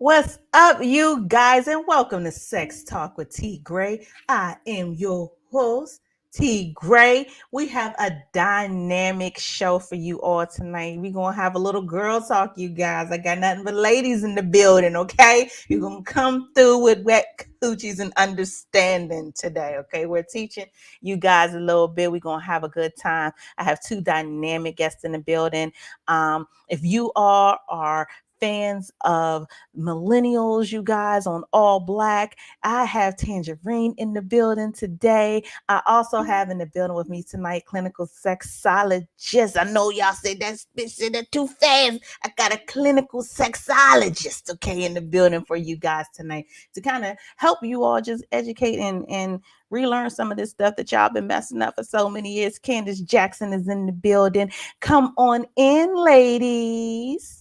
What's up, you guys, and welcome to Sex Talk with T Gray. I am your host, T Gray. We have a dynamic show for you all tonight. We're going to have a little girl talk, you guys. I got nothing but ladies in the building, okay? You're going to come through with wet coochies and understanding today, okay? We're teaching you guys a little bit. We're going to have a good time. I have two dynamic guests in the building. If you all are fans of millennials, you guys, on all black, I have Tanjareen in the building today. I also have in the building with me tonight clinical sexologist. I know y'all say that's too fast. I got a clinical sexologist, okay, in the building for you guys tonight to kind of help you all just educate and relearn some of this stuff that y'all been messing up for so many years. Candace Jackson is in the building. Come on in, ladies.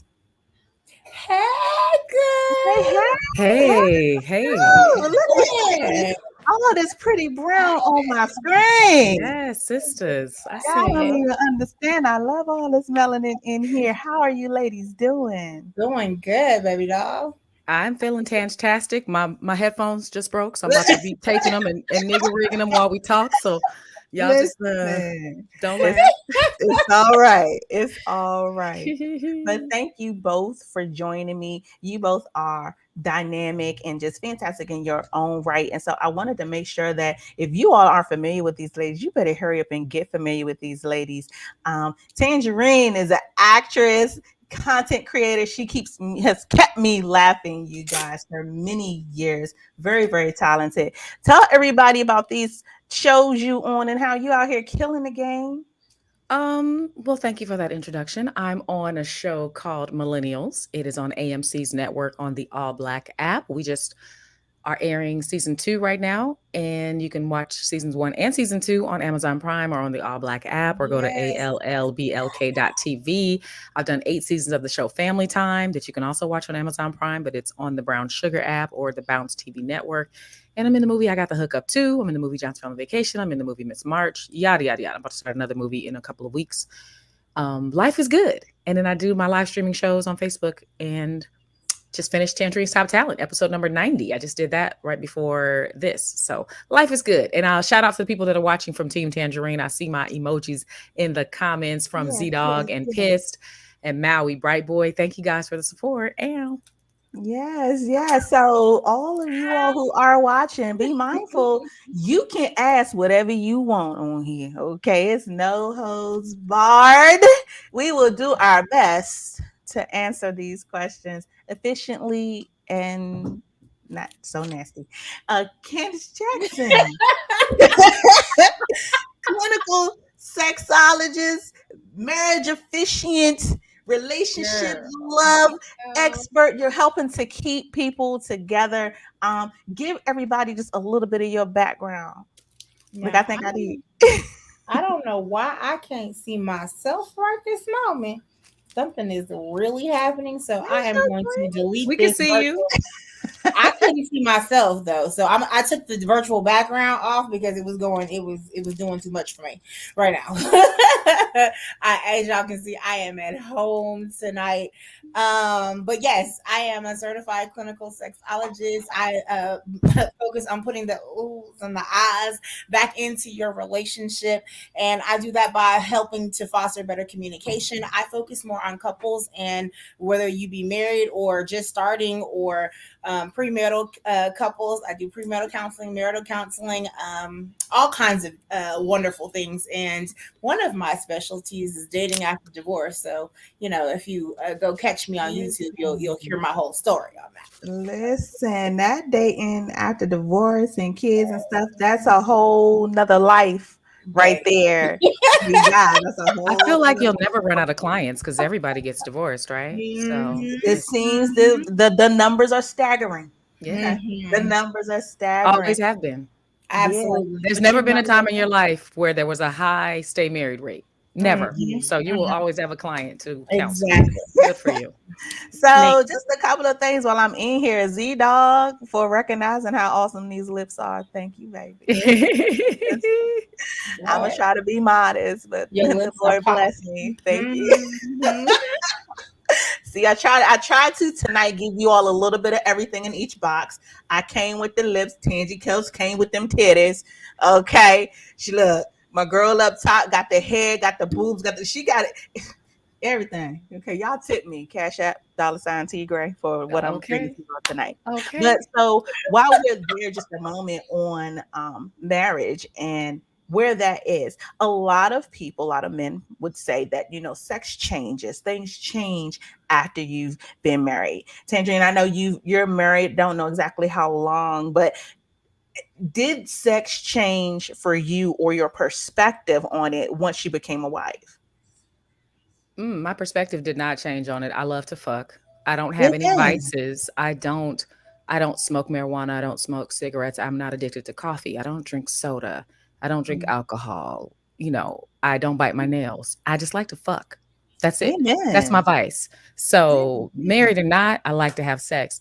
Hey, good. Hey. Oh, look at this. All this pretty brown on my screen. Yes, sisters. I I don't see. even understand. I love all this melanin in here. How are you ladies doing? Doing good, baby doll. I'm feeling fantastic. My headphones just broke, so I'm about to be taping them and nigga rigging them while we talk. So y'all just don't laugh. It's all right. It's all right. But thank you both for joining me. You both are dynamic and just fantastic in your own right. And so I wanted to make sure that if you all aren't familiar with these ladies, you better hurry up and get familiar with these ladies. Tanjareen is an actress, content creator. She has kept me laughing, you guys, for many years. Very, very talented. Tell everybody about these shows you on and how you out here killing the game. Well, thank you for that introduction. I'm on a show called Millennials. It is on AMC's network on the All Black app. We just are airing season 2 right now, and you can watch seasons 1 and season 2 on Amazon Prime or on the All Black app, or go to allblk.tv. I've done 8 seasons of the show Family Time that you can also watch on Amazon Prime, but it's on the Brown Sugar app or the Bounce TV network. And I'm in the movie I Got the Hookup Too. I'm in the movie John's Family Vacation. I'm in the movie Miss March, yada, yada, yada. I'm about to start another movie in a couple of weeks. Life is good. And then I do my live streaming shows on Facebook, and just finished Tanjareen's Top Talent, episode number 90. I just did that right before this. So life is good. And I'll shout out to the people that are watching from Team Tanjareen. I see my emojis in the comments from Z-Dog and Pissed and Maui Bright Boy. Thank you guys for the support. Ow. Yes. So all of you all who are watching, be mindful. You can ask whatever you want on here. Okay, it's no holds barred. We will do our best to answer these questions efficiently and not so nasty. Candace Jackson, clinical sexologist, marriage officiant, relationship love expert. You're helping to keep people together. Give everybody just a little bit of your background. Like I think I need. I don't know why I can't see myself right this moment. Something is really happening, so I am going to delete. We can see you. I couldn't see myself though, so I took the virtual background off because it was doing too much for me right now. As y'all can see, I am at home tonight. But yes, I am a certified clinical sexologist. I focus on putting the oohs and the ahs back into your relationship, and I do that by helping to foster better communication. I focus more on couples, and whether you be married or just starting or premarital couples. I do premarital counseling, marital counseling, all kinds of wonderful things. And one of my specialties is dating after divorce. So, if you go catch me on YouTube, you'll hear my whole story on that. Listen, that dating after divorce and kids and stuff, that's a whole nother life right there. I feel like you'll never run out of clients because everybody gets divorced, right? So it seems the numbers are staggering. Yeah. The numbers are staggering. Always have been. Absolutely. Yeah. There's never been a time in your life where there was a high stay married rate. Never. So you will always have a client to counsel. Exactly. Good for you. So just a couple of things while I'm in here. Z-Dog, for recognizing how awesome these lips are. Thank you, baby. I'm going to try to be modest, but the Lord bless me. Thank you. See, I tried to tonight give you all a little bit of everything in each box. I came with the lips. Tangy Kels came with them titties. Okay. She look, my girl up top got the head, got the boobs, she got it. Everything. Okay, y'all tip me. Cash App, $T Gray for what I'm bringing Okay. to you all tonight. Okay. But so while we're there, just a moment on marriage and where that is. A lot of people, a lot of men would say that, sex changes, things change after you've been married. Tangerine, I know you're married, don't know exactly how long, but did sex change for you or your perspective on it once you became a wife? My perspective did not change on it. I love to fuck. I don't have any Amen. vices. I don't smoke marijuana. I don't smoke cigarettes. I'm not addicted to coffee. I don't drink soda. I don't drink alcohol. I don't bite my nails. I just like to fuck. That's it. That's my Amen. vice. So, Amen. married or not, I like to have sex.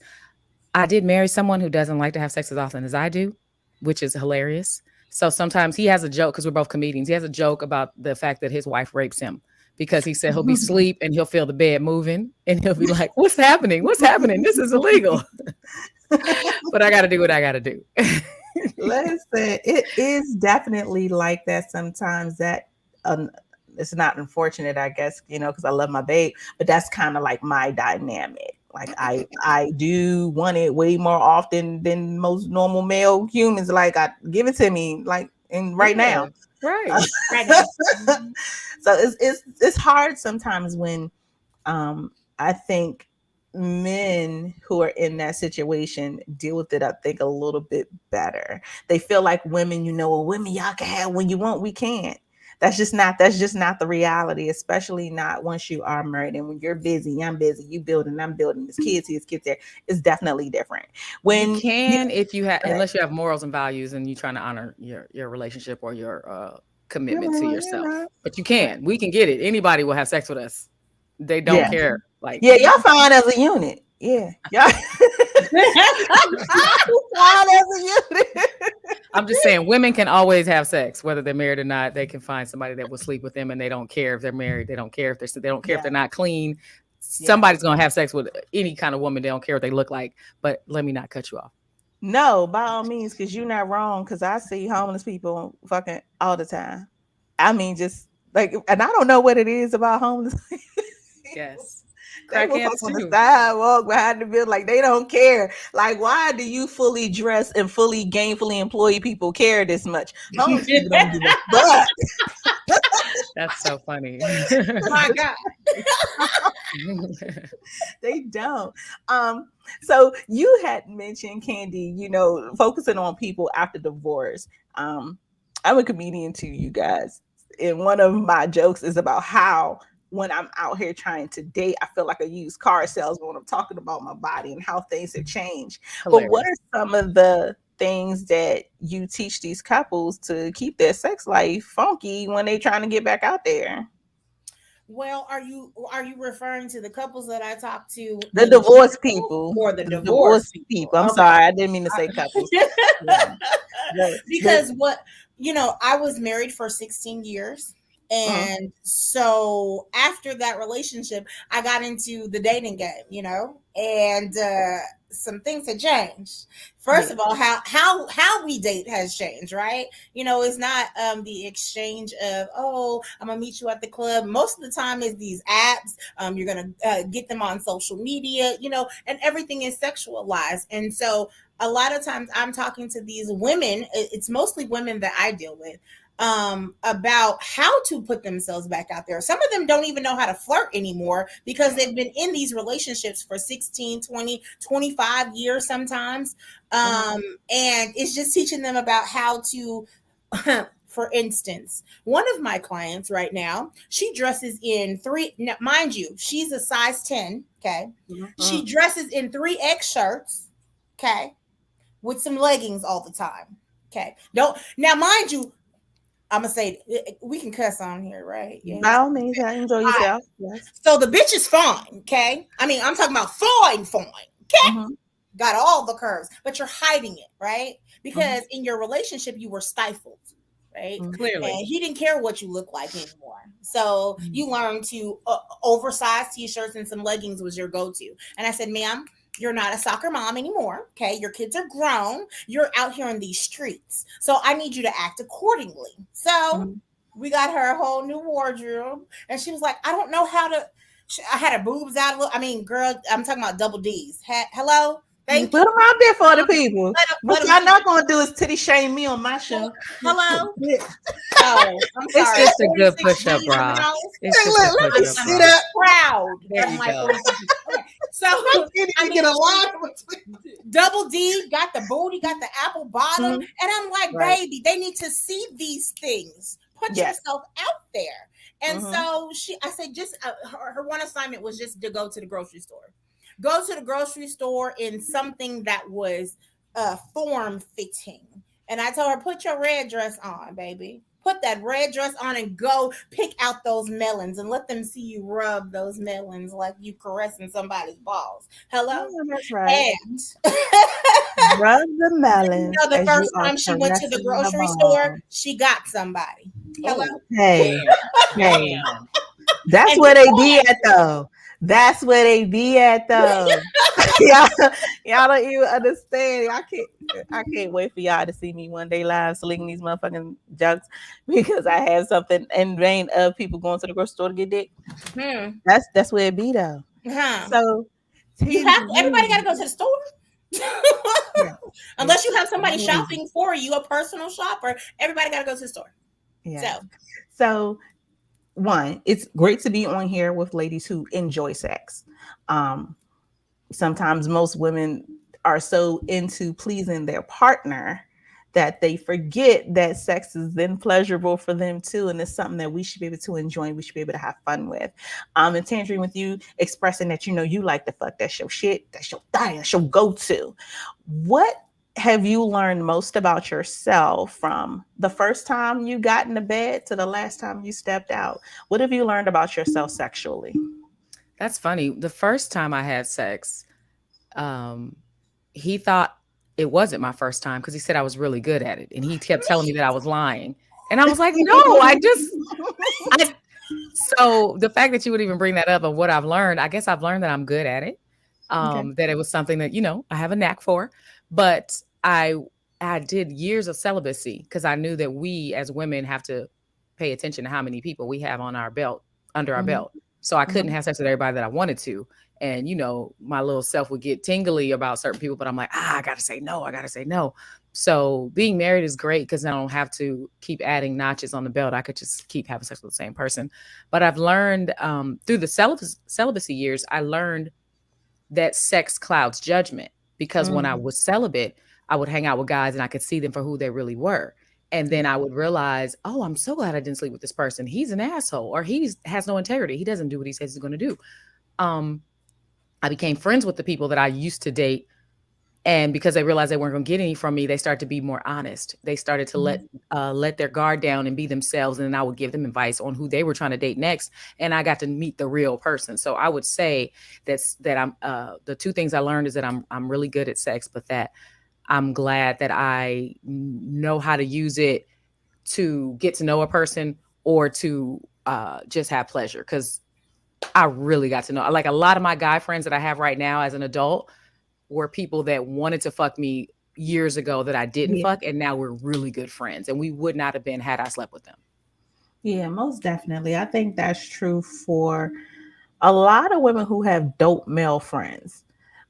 I did marry someone who doesn't like to have sex as often as I do, which is hilarious. So sometimes he has a joke because we're both comedians. He has a joke about the fact that his wife rapes him because he said he'll be asleep and he'll feel the bed moving and he'll be like, "What's happening? What's happening? This is illegal." But I got to do what I got to do. Listen, it is definitely like that sometimes. That um, it's not unfortunate, I guess, because I love my babe, but that's kind of like my dynamic. Like I do want it way more often than most normal male humans. Like I give it to me, like and right now. Yeah, right. Right now. So it's hard sometimes when I think men who are in that situation deal with it, I think, a little bit better. They feel like women, well, women, y'all can have when you want, we can't. That's just not the reality, especially not once you are married and when you're busy, I'm busy, you building, I'm building, there's kids here, kids there. It's definitely different. You When you can if you have, unless you have morals and values and you're trying to honor your relationship or your commitment to yourself. But you can. We can get it. Anybody will have sex with us. They don't yeah. care. Like, Yeah, y'all fine as a unit. Yeah. Y'all fine as a unit. I'm just saying, women can always have sex, whether they're married or not. They can find somebody that will sleep with them, and they don't care if they're married. They don't care if they don't care if Yeah. they're not clean. Yeah. Somebody's gonna have sex with any kind of woman. They don't care what they look like. But let me not cut you off. No, by all means, because you're not wrong. Because I see homeless people fucking all the time. I mean, just like, and I don't know what it is about homeless people. Yes, They will fuck crackheads on the too. sidewalk behind the building, like they don't care. Like, why do you fully dress and fully gainfully employed people care this much? Homeless people don't give a fuck. That's so funny. My God. They don't. So you had mentioned Candy, focusing on people after divorce. I'm a comedian too, you guys. And one of my jokes is about how when I'm out here trying to date, I feel like a used car salesman when I'm talking about my body and how things have changed. But what Hilarious. are some of the things that you teach these couples to keep their sex life funky when they trying to get back out there? Well, are you referring to the couples that I talked to The in divorced general people. or the The divorced divorced people? people. I'm Okay. sorry, I didn't mean to say couples. Yeah. Because I was married for 16 years. Mhm. And so after that relationship, I got into the dating game, and some things had changed. First Yeah. of all, how we date has changed, right? It's not the exchange of, oh, I'm gonna meet you at the club. Most of the time is these apps. You're gonna get them on social media, and everything is sexualized. And so a lot of times I'm talking to these women, it's mostly women that I deal with, about how to put themselves back out there. Some of them don't even know how to flirt anymore because they've been in these relationships for 16, 20, 25 years sometimes. And it's just teaching them about how to, for instance, one of my clients right now, she dresses in now, mind you, she's a size 10. Okay. She dresses in 3X shirts. Okay. With some leggings all the time. Okay. Don't now, mind you, I'm gonna say we can cuss on here, right? By Yes. all means, enjoy All right. yourself. Yes. So the bitch is fine, okay? I mean, I'm talking about fine, okay? Mm-hmm. Got all the curves, but you're hiding it, right? Mm-hmm. Because in your relationship, you were stifled, right? Clearly. And he didn't care what you look like anymore. So you learn to oversized t-shirts and some leggings was your go-to. And I said, ma'am, you're not a soccer mom anymore. Okay. Your kids are grown. You're out here in these streets. So I need you to act accordingly. So we got her a whole new wardrobe. And she was like, I don't know how to. I had her boobs out a little. I mean, girl, I'm talking about double D's. Hello? Thank Put you. them out there for the people. What let y'all 'em- not gonna do is titty shame me on my show. Hello? Yeah. Oh, I'm It's sorry. just a good 46 push-up, G's in the bra. house. It's Hey, just look, a let me push-up, see bra. that. Proud. There of you my go. 46 G's. Okay. So I can't I even get a mean, line between. Double D got the booty, got the apple bottom, and I'm like, Right. baby, they need to see these things. Put Yes. yourself out there. And so I said, just her one assignment was just to go to the grocery store. Go to the grocery store in something that was form fitting. And I told her, put your red dress on, baby. Put that red dress on and go pick out those melons and let them see you rub those melons like you caressing somebody's balls. Hello? Oh, that's right. And Rub the melons the as you first are time she went to the caressing the grocery store, balls. she got somebody. Hello? Oh, Hey, hey, damn. that's And where they before be at though. That's where they be at though. y'all, y'all don't even understand. I can't wait for y'all to see me one day live slinging these motherfucking jokes because I have something in vain of people going to the grocery store to get dick. That's where it be though. Huh. So You have everybody got to go to the store. Yeah. Unless you have somebody Yeah. shopping for you, a personal shopper, everybody got to go to the store. Yeah. So one, it's great to be on here with ladies who enjoy sex. Sometimes most women are so into pleasing their partner that they forget that sex is then pleasurable for them too, and it's something that we should be able to enjoy and we should be able to have fun with. And Tanjareen, with you expressing that you like to fuck, that's your shit, that's your thing, that's your go-to. What have you learned most about yourself from the first time you got into bed to the last time you stepped out? What have you learned about yourself sexually? That's funny. The first time I had sex, he thought it wasn't my first time because he said I was really good at it. And he kept telling me that I was lying. And I was like, no, so the fact that you would even bring that up of what I've learned, I guess I've learned that I'm good at it. Okay. That it was something that, I have a knack for. But I did years of celibacy because I knew that we as women have to pay attention to how many people we have on our belt, under our belt. So I couldn't have sex with everybody that I wanted to. And, my little self would get tingly about certain people, but I'm like, I got to say no. I got to say no. So being married is great because I don't have to keep adding notches on the belt. I could just keep having sex with the same person. But I've learned through the celibacy years, I learned that sex clouds judgment because when I was celibate, I would hang out with guys and I could see them for who they really were. And then I would realize, oh, I'm so glad I didn't sleep with this person. He's an asshole, or he has no integrity. He doesn't do what he says he's going to do. I became friends with the people that I used to date. And because they realized they weren't going to get any from me, they started to be more honest. They started to let their guard down and be themselves. And then I would give them advice on who they were trying to date next. And I got to meet the real person. So I would say that I'm the two things I learned is that I'm really good at sex, but that I'm glad that I know how to use it to get to know a person or to just have pleasure. Because I really got to know, like a lot of my guy friends that I have right now as an adult were people that wanted to fuck me years ago that I didn't fuck. And now we're really good friends. And we would not have been had I slept with them. Yeah, most definitely. I think that's true for a lot of women who have dope male friends.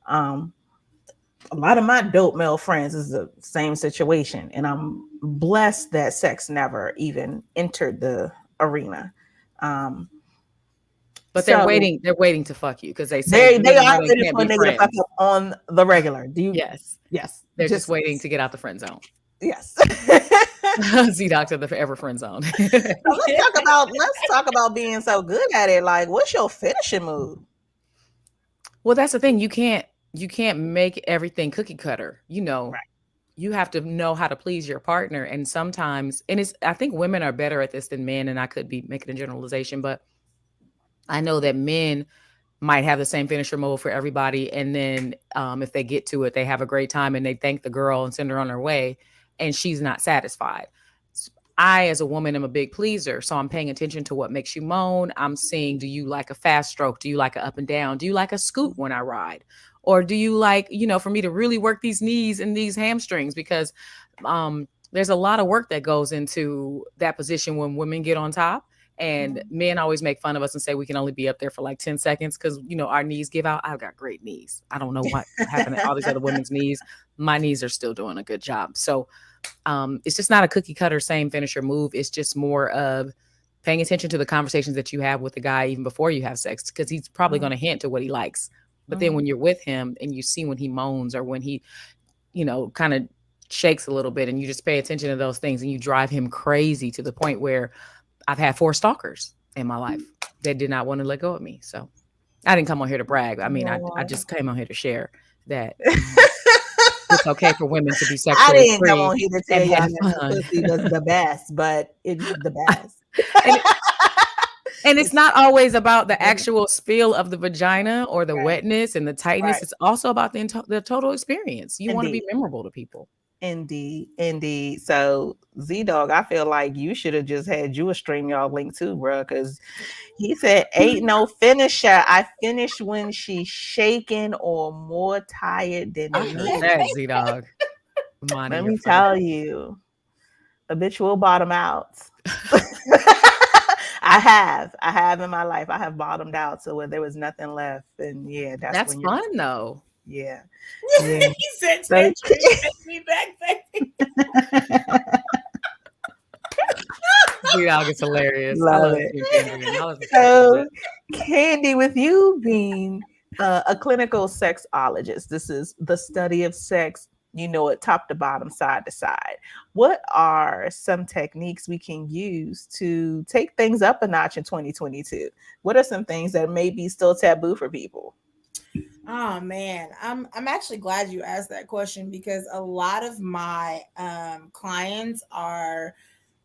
A lot of my dope male friends is the same situation. And I'm blessed that sex never even entered the arena. But they're waiting to fuck you because they say they are waiting can't for a be nigga to fuck up on the regular. Do you? Yes. Yes. They're just waiting to get out the friend zone. Yes. Z-Doctor, the forever friend zone. Let's talk about being so good at it. Like, what's your finishing move? Well, that's the thing. You can't make everything cookie cutter. Right. You have to know how to please your partner. And sometimes, I think women are better at this than men, and I could be making a generalization, but I know that men might have the same finisher move for everybody. And then if they get to it, they have a great time and they thank the girl and send her on her way and she's not satisfied. I, as a woman, am a big pleaser. So I'm paying attention to what makes you moan. I'm seeing, do you like a fast stroke? Do you like a up and down? Do you like a scoot when I ride? Or do you like, for me to really work these knees and these hamstrings? Because there's a lot of work that goes into that position when women get on top. And men always make fun of us and say we can only be up there for like 10 seconds because, our knees give out. I've got great knees. I don't know what happened to all these other women's knees. My knees are still doing a good job. So it's just not a cookie cutter same finisher move. It's just more of paying attention to the conversations that you have with the guy even before you have sex, because he's probably going to hint to what he likes. But then when you're with him and you see when he moans or when he, kind of shakes a little bit, and you just pay attention to those things and you drive him crazy to the point where I've had 4 stalkers in my life that did not want to let go of me. So I didn't come on here to brag. I mean, I just came on here to share that it's okay for women to be I sexually didn't free come on here to tell and y'all have that fun. the pussy was the best, but it's the best. And it's not always about the actual feel of the vagina or the Right. wetness and the tightness. Right. It's also about the total experience. You want to be Indeed. memorable to people. Indeed. So Z Dog, I feel like you should have just had you a StreamYard link too, bro, because he said ain't no finisher. I finish when she's shaking or more tired than I me. heard that, Z Dog. Let me tell you, habitual bottom outs. I have in my life. I have bottomed out, so where there was nothing left, and yeah, That's when fun though. Yeah. He said, "Tangerine, take me back, baby." Z Dog is hilarious. I Love love it. you, Tangerine. So, Candy, with you being a clinical sexologist, this is the study of sex. You know it top to bottom, side to side. What are some techniques we can use to take things up a notch in 2022? What are some things that may be still taboo for people? Oh man, I'm actually glad you asked that question because a lot of my clients are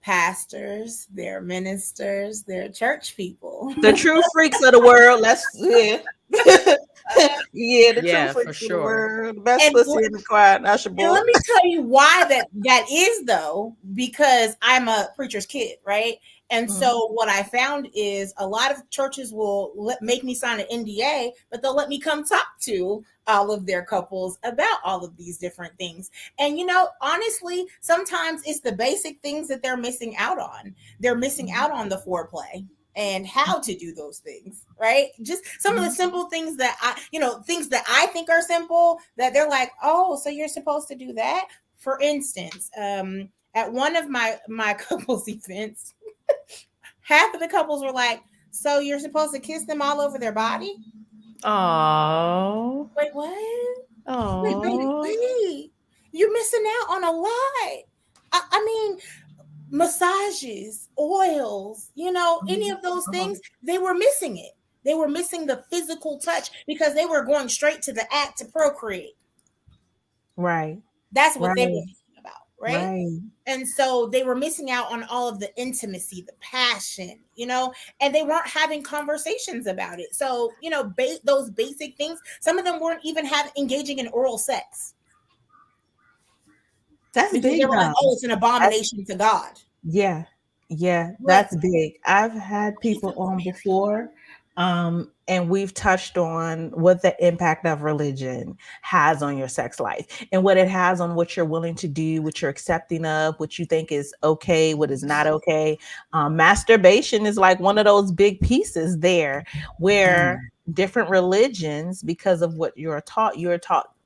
pastors, they're ministers, they're church people. The true freaks of the world. Yeah, the true Yeah, for freaks of the sure. world. The best And pussy in the choir, Usher And boy. let me tell you why that is though, because I'm a preacher's kid, right? And so what I found is a lot of churches will make me sign an NDA, but they'll let me come talk to all of their couples about all of these different things. And honestly, sometimes it's the basic things that they're missing out on. They're missing out on the foreplay and how to do those things, right? Just some of the simple things that things that I think are simple that they're like, oh, so you're supposed to do that? For instance, at one of my couples events, half of the couples were like, so you're supposed to kiss them all over their body? Oh. Wait, what? Oh. Wait. You're missing out on a lot. I mean, massages, oils, any of those things, they were missing it. They were missing the physical touch because they were going straight to the act to procreate. Right. That's what they were thinking about, right? Right. And so they were missing out on all of the intimacy, the passion, and they weren't having conversations about it. So, those basic things, some of them weren't even engaging in oral sex. That's because big. They were like, oh, it's an abomination to God. Yeah. That's big. I've had people on before, and we've touched on what the impact of religion has on your sex life and what it has on what you're willing to do, what you're accepting of, what you think is okay, what is not okay. Masturbation is like one of those big pieces there where different religions, because of what you're taught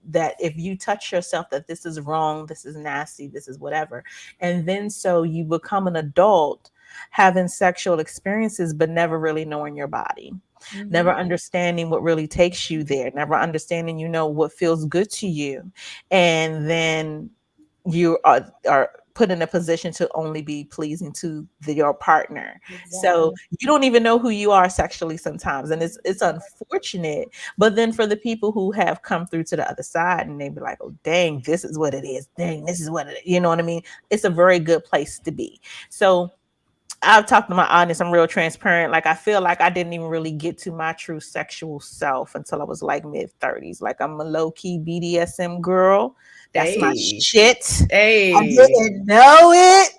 that if you touch yourself, that this is wrong, this is nasty, this is whatever. And then so you become an adult having sexual experiences, but never really knowing your body, never understanding what really takes you there, never understanding, what feels good to you. And then you are put in a position to only be pleasing to your partner. Exactly. So you don't even know who you are sexually sometimes. And it's unfortunate. But then for the people who have come through to the other side and they be like, oh, dang, this is what it is. Dang, this is what it is. You know what I mean? It's a very good place to be. So I've talked to my audience. I'm real transparent. Like, I feel like I didn't even really get to my true sexual self until I was like mid-30s. Like, I'm a low-key BDSM girl. That's my shit. Hey. I didn't know it.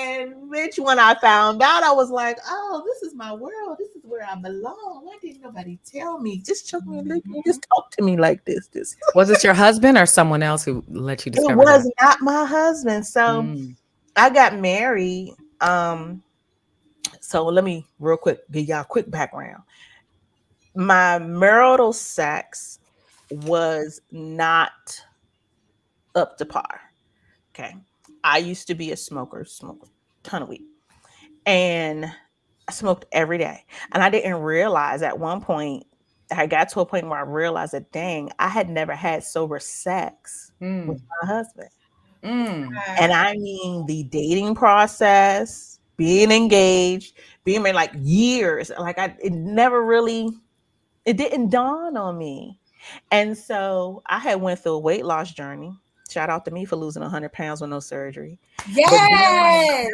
And bitch, when I found out, I was like, oh, this is my world. This is where I belong. Why didn't nobody tell me? Just choke me and lick me. Just talk to me like this. This. Was it your husband or someone else who let you It discover that? was not my husband. So Mm. I got married. So let me real quick give y'all a quick background. My marital sex was not up to par. Okay. I used to be a smoker, smoke a ton of weed. And I smoked every day. And I didn't realize at one point, I got to a point where I realized that dang, I had never had sober sex with Mm. my husband. Mm. And I mean the dating process, being engaged, being married like years. Like it never really, it didn't dawn on me. And so I had went through a weight loss journey. Shout out to me for losing 100 pounds with no surgery. But Yes.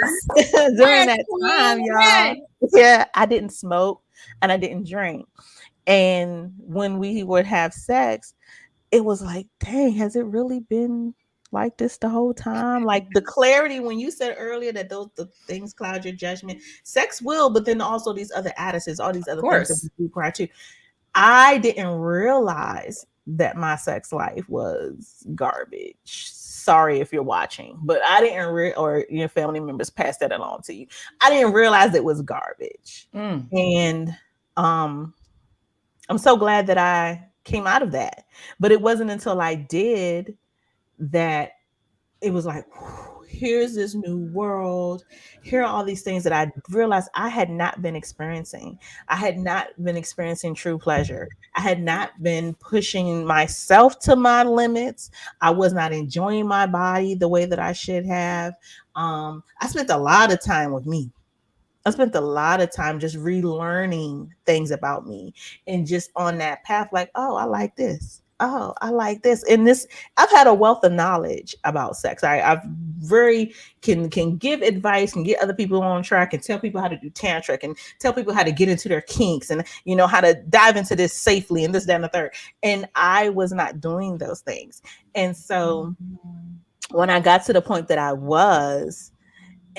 during Run, that time, queen, y'all, run. yeah, I didn't smoke and I didn't drink. And when we would have sex, it was like, dang, has it really been like this the whole time? Like the clarity when you said earlier that those the things cloud your judgment, sex will, but then also these other additives, all these Of other things that course. we do prior to. I didn't realize that my sex life was garbage. Sorry if you're watching, but I didn't or your family members passed that along to you. I didn't realize it was garbage. Mm. And I'm so glad that I came out of that. But it wasn't until I did that it was like, here's this new world. Here are all these things that I realized I had not been experiencing. I had not been experiencing true pleasure. I had not been pushing myself to my limits. I was not enjoying my body the way that I should have. I spent a lot of time with me. I spent a lot of time just relearning things about me and just on that path, like, oh, I like this. Oh, I like this. And this, I've had a wealth of knowledge about sex. I've very can give advice and get other people on track and tell people how to do tantric and tell people how to get into their kinks and how to dive into this safely and this, that, and the third. And I was not doing those things. And so when I got to the point that I was,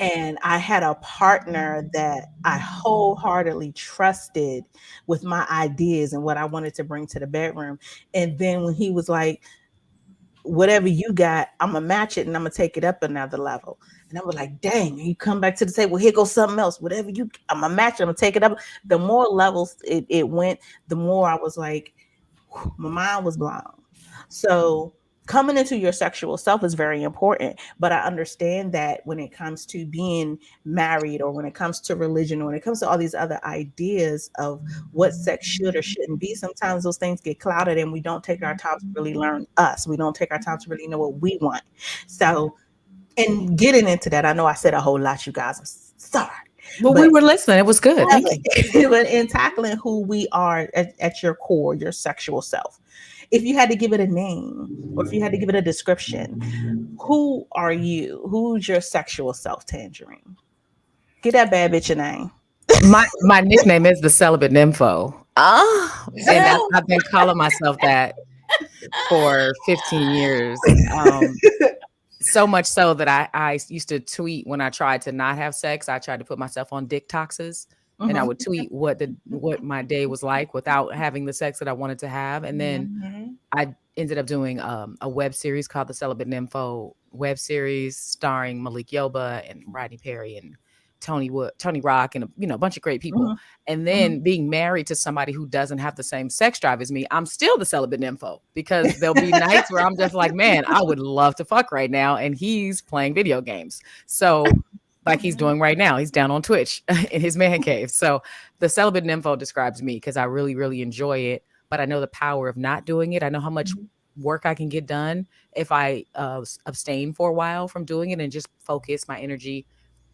and I had a partner that I wholeheartedly trusted with my ideas and what I wanted to bring to the bedroom. And then when he was like, whatever you got, I'm gonna match it and I'm gonna take it up another level. And I was like, dang, you come back to the table, here goes something else. Whatever I'm gonna match it, I'm gonna take it up. The more levels it went, the more I was like, my mind was blown. So coming into your sexual self is very important, but I understand that when it comes to being married or when it comes to religion or when it comes to all these other ideas of what sex should or shouldn't be, sometimes those things get clouded and we don't take our time to really learn us. We don't take our time to really know what we want. So, and getting into that, I know I said a whole lot, you guys. I'm sorry. Well, we were listening. It was good. Thank you. But in tackling who we are at your core, your sexual self, if you had to give it a name or if you had to give it a description, who are you? Who's your sexual self, Tanjareen? Get that bad bitch a name. My nickname is the celibate nympho. And I've been calling myself that for 15 years. So much so that I used to tweet when I tried to not have sex. I tried to put myself on dick toxes. And I would tweet what my day was like without having the sex that I wanted to have. And then I ended up doing a web series called the Celibate Nympho web series starring Malik Yoba and Rodney Perry and Tony Rock and a bunch of great people. And then being married to somebody who doesn't have the same sex drive as me, I'm still the celibate nympho because there'll be nights where I'm just like, man, I would love to fuck right now. And he's playing video games. So like he's doing right now. He's down on Twitch in his man cave. So the celibate nympho describes me because I really, really enjoy it. But I know the power of not doing it. I know how much work I can get done if I abstain for a while from doing it and just focus my energy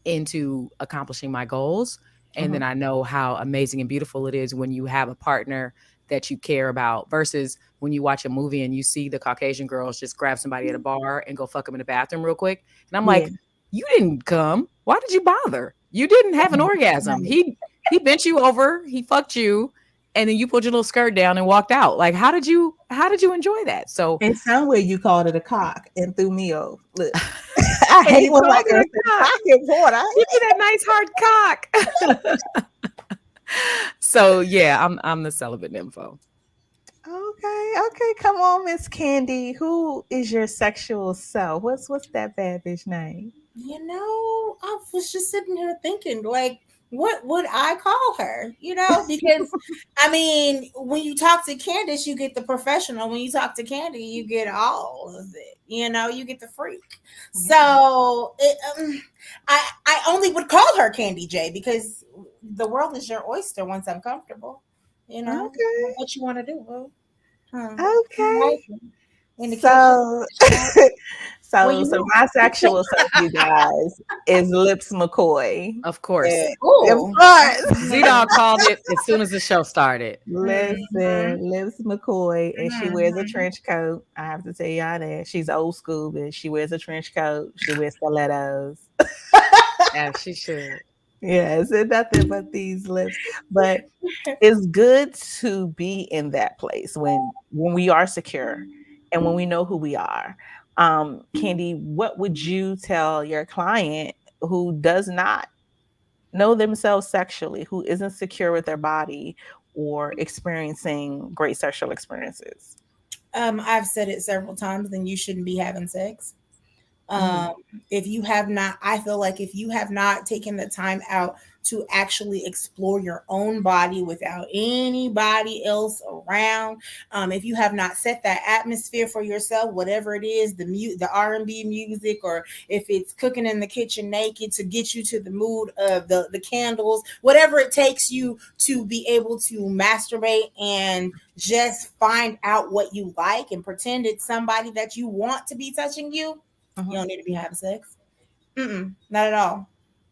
into accomplishing my goals. And then I know how amazing and beautiful it is when you have a partner that you care about versus when you watch a movie and you see the Caucasian girls just grab somebody at a bar and go fuck them in the bathroom real quick. And I'm like, you didn't come. Why did you bother? You didn't have an orgasm. He bent you over, he fucked you, and then you pulled your little skirt down and walked out. Like, how did you enjoy that? So in some way you called it a cock and threw me over. Look, I I And hate you when called white it girls a say cock. pocket water. Give me that nice hard cock. So yeah, I'm the celibate nympho. Okay. Come on, Miss Candy. Who is your sexual self? What's that bad bitch name? I was just sitting here thinking, like, what would I call her? Because I mean, when you talk to Candace, you get the professional. When you talk to Candy, you get all of it. You get the freak. So I only would call her Candy J because the world is your oyster once I'm comfortable. Okay. What you want to do, boo? Okay. Right. In the kitchen. So, Well, so my sexual self, you guys, is Lips McCoy. Of course. Of Oh. course. Z-Dog called it as soon as the show started. Listen, Lips McCoy, and she wears a Mhm. trench coat. I have to tell y'all that she's old school, but she wears a trench coat. She wears stilettos. As she should. Yes, and nothing but these lips. But it's good to be in that place when we are secure and when we know who we are. Candy, what would you tell your client who does not know themselves sexually, who isn't secure with their body or experiencing great sexual experiences? I've said it several times, then you shouldn't be having sex. Mhm. um if you have not, I feel like if you have not taken the time out to actually explore your own body without anybody else around, if you have not set that atmosphere for yourself, whatever it is, the R&B music, or if it's cooking in the kitchen naked to get you to the mood of the candles, whatever it takes you to be able to masturbate and just find out what you like and pretend it's somebody that you want to be touching you, you Mhm. don't need to be having sex. Not at all.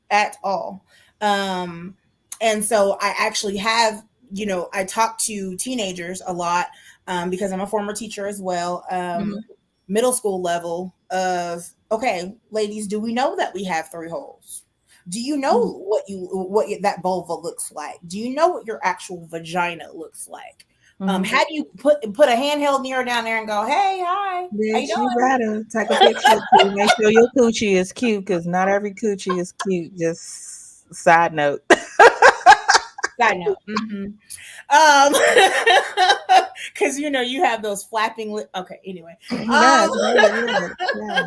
At all. Um, and so I actually have, I talk to teenagers a lot, because I'm a former teacher as well. Mhm. Middle school level of, okay, ladies, do we know that we have three holes? Do you know Mhm. that vulva looks like? Do you know what your actual vagina looks like? Mhm. How do you put a handheld mirror down there and go, hey, hi, how you Bitch, you doing? gotta take a picture to make sure your coochie is cute because not every coochie is cute. Just side note. Side note. Um, because you have those flapping lip. Okay, anyway. Yes, baby, yes, yes,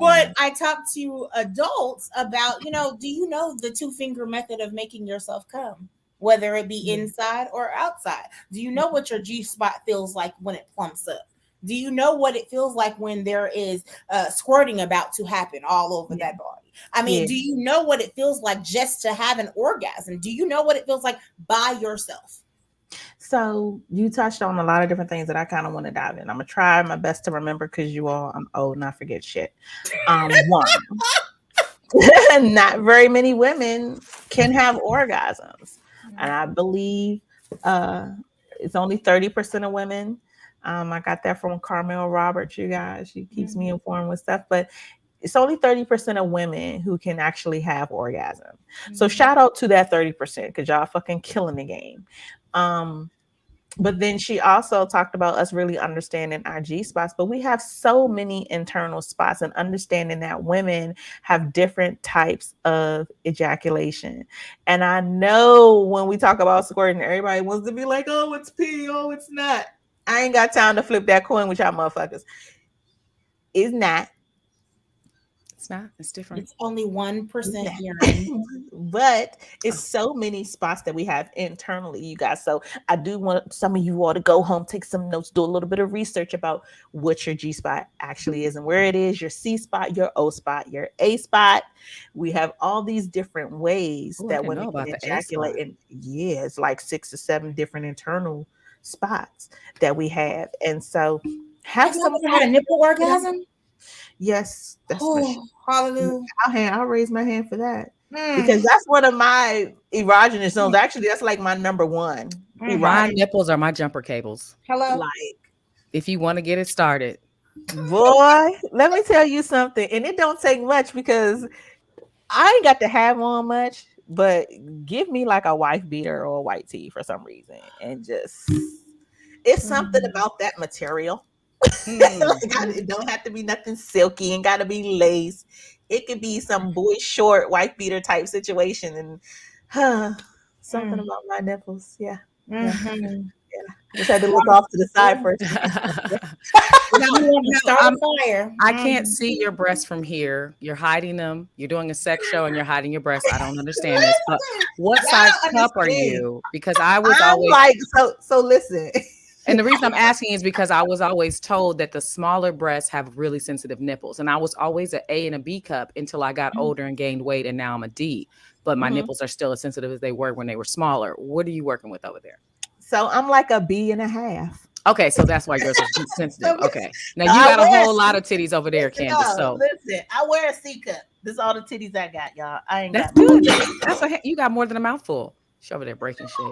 But yes. I talk to adults about, do you know the two-finger method of making yourself come? Whether it be Mhm. inside or outside. Do you know what your G spot feels like when it plumps up? Do you know what it feels like when there is squirting about to happen all over Yeah, that body? I mean, yeah. do you know what it feels like just to have an orgasm? Do you know what it feels like by yourself? So you touched on a lot of different things that I kind of want to dive in. I'm gonna try my best to remember because you all, I'm old and I forget shit. One, not very many women can have orgasms, and I believe uh, it's only 30% of women. I got that from Carmel Roberts. You guys, she keeps me informed with stuff, but it's only 30% of women who can actually have orgasm. So shout out to that 30% because y'all fucking killing the game. Um, but then she also talked about us really understanding our G spots, but we have so many internal spots and understanding that women have different types of ejaculation. And I know when we talk about squirting, everybody wants to be like, oh, it's pee, oh, it's not. I ain't got time to flip that coin with y'all motherfuckers. It's not. It's not. It's different. It's only 1% Yeah. urine. But it's Oh, so many spots that we have internally, you guys. So I do want some of you all to go home, take some notes, do a little bit of research about what your G spot actually is and where it is, your C spot, your O spot, your A spot. We have all these different ways ooh, I that didn't women know can about the A ejaculate. spot. And yeah, it's like 6 or 7 different internal spots that we have. And so have Have you some ever had a time. nipple orgasm? Yes, that's my shit. Oh, hallelujah. I'll raise my hand for that because Mm, that's one of my erogenous zones. Actually, that's like my number one My mm-hmm. erogenous. nipples are my jumper cables. Hello? Like, If you want to get it started, boy, let me tell you something, and it don't take much because I ain't got to have on much, but give me like a wife beater or a white tee for some reason, and just it's something Mhm. about that material. mm, Like, it don't have to be nothing silky and got to be lace. it could be some boy short wife beater type situation, and something about my nipples. Yeah. Mm-hmm. Just had to look off to the side for a second. Now we want to No, start a fire. I can't see your breasts from here. You're hiding them. You're doing a sex show and you're hiding your breasts. I don't understand this. But what Y'all size cup are understand. you? Because I was I'm always, like, so listen. and the reason I'm asking is because I was always told that the smaller breasts have really sensitive nipples. And I was always an A and a B cup until I got older and gained weight. And now I'm a D. But my nipples are still as sensitive as they were when they were smaller. What are you working with over there? So I'm like a B.5. Okay, so that's why yours are sensitive. Okay. Now you I got a wear whole lot of titties over there, Candace. So listen, I wear a C cup. This is all the titties I got, y'all. I ain't that's got good. You got more than a mouthful. She's over there breaking shit.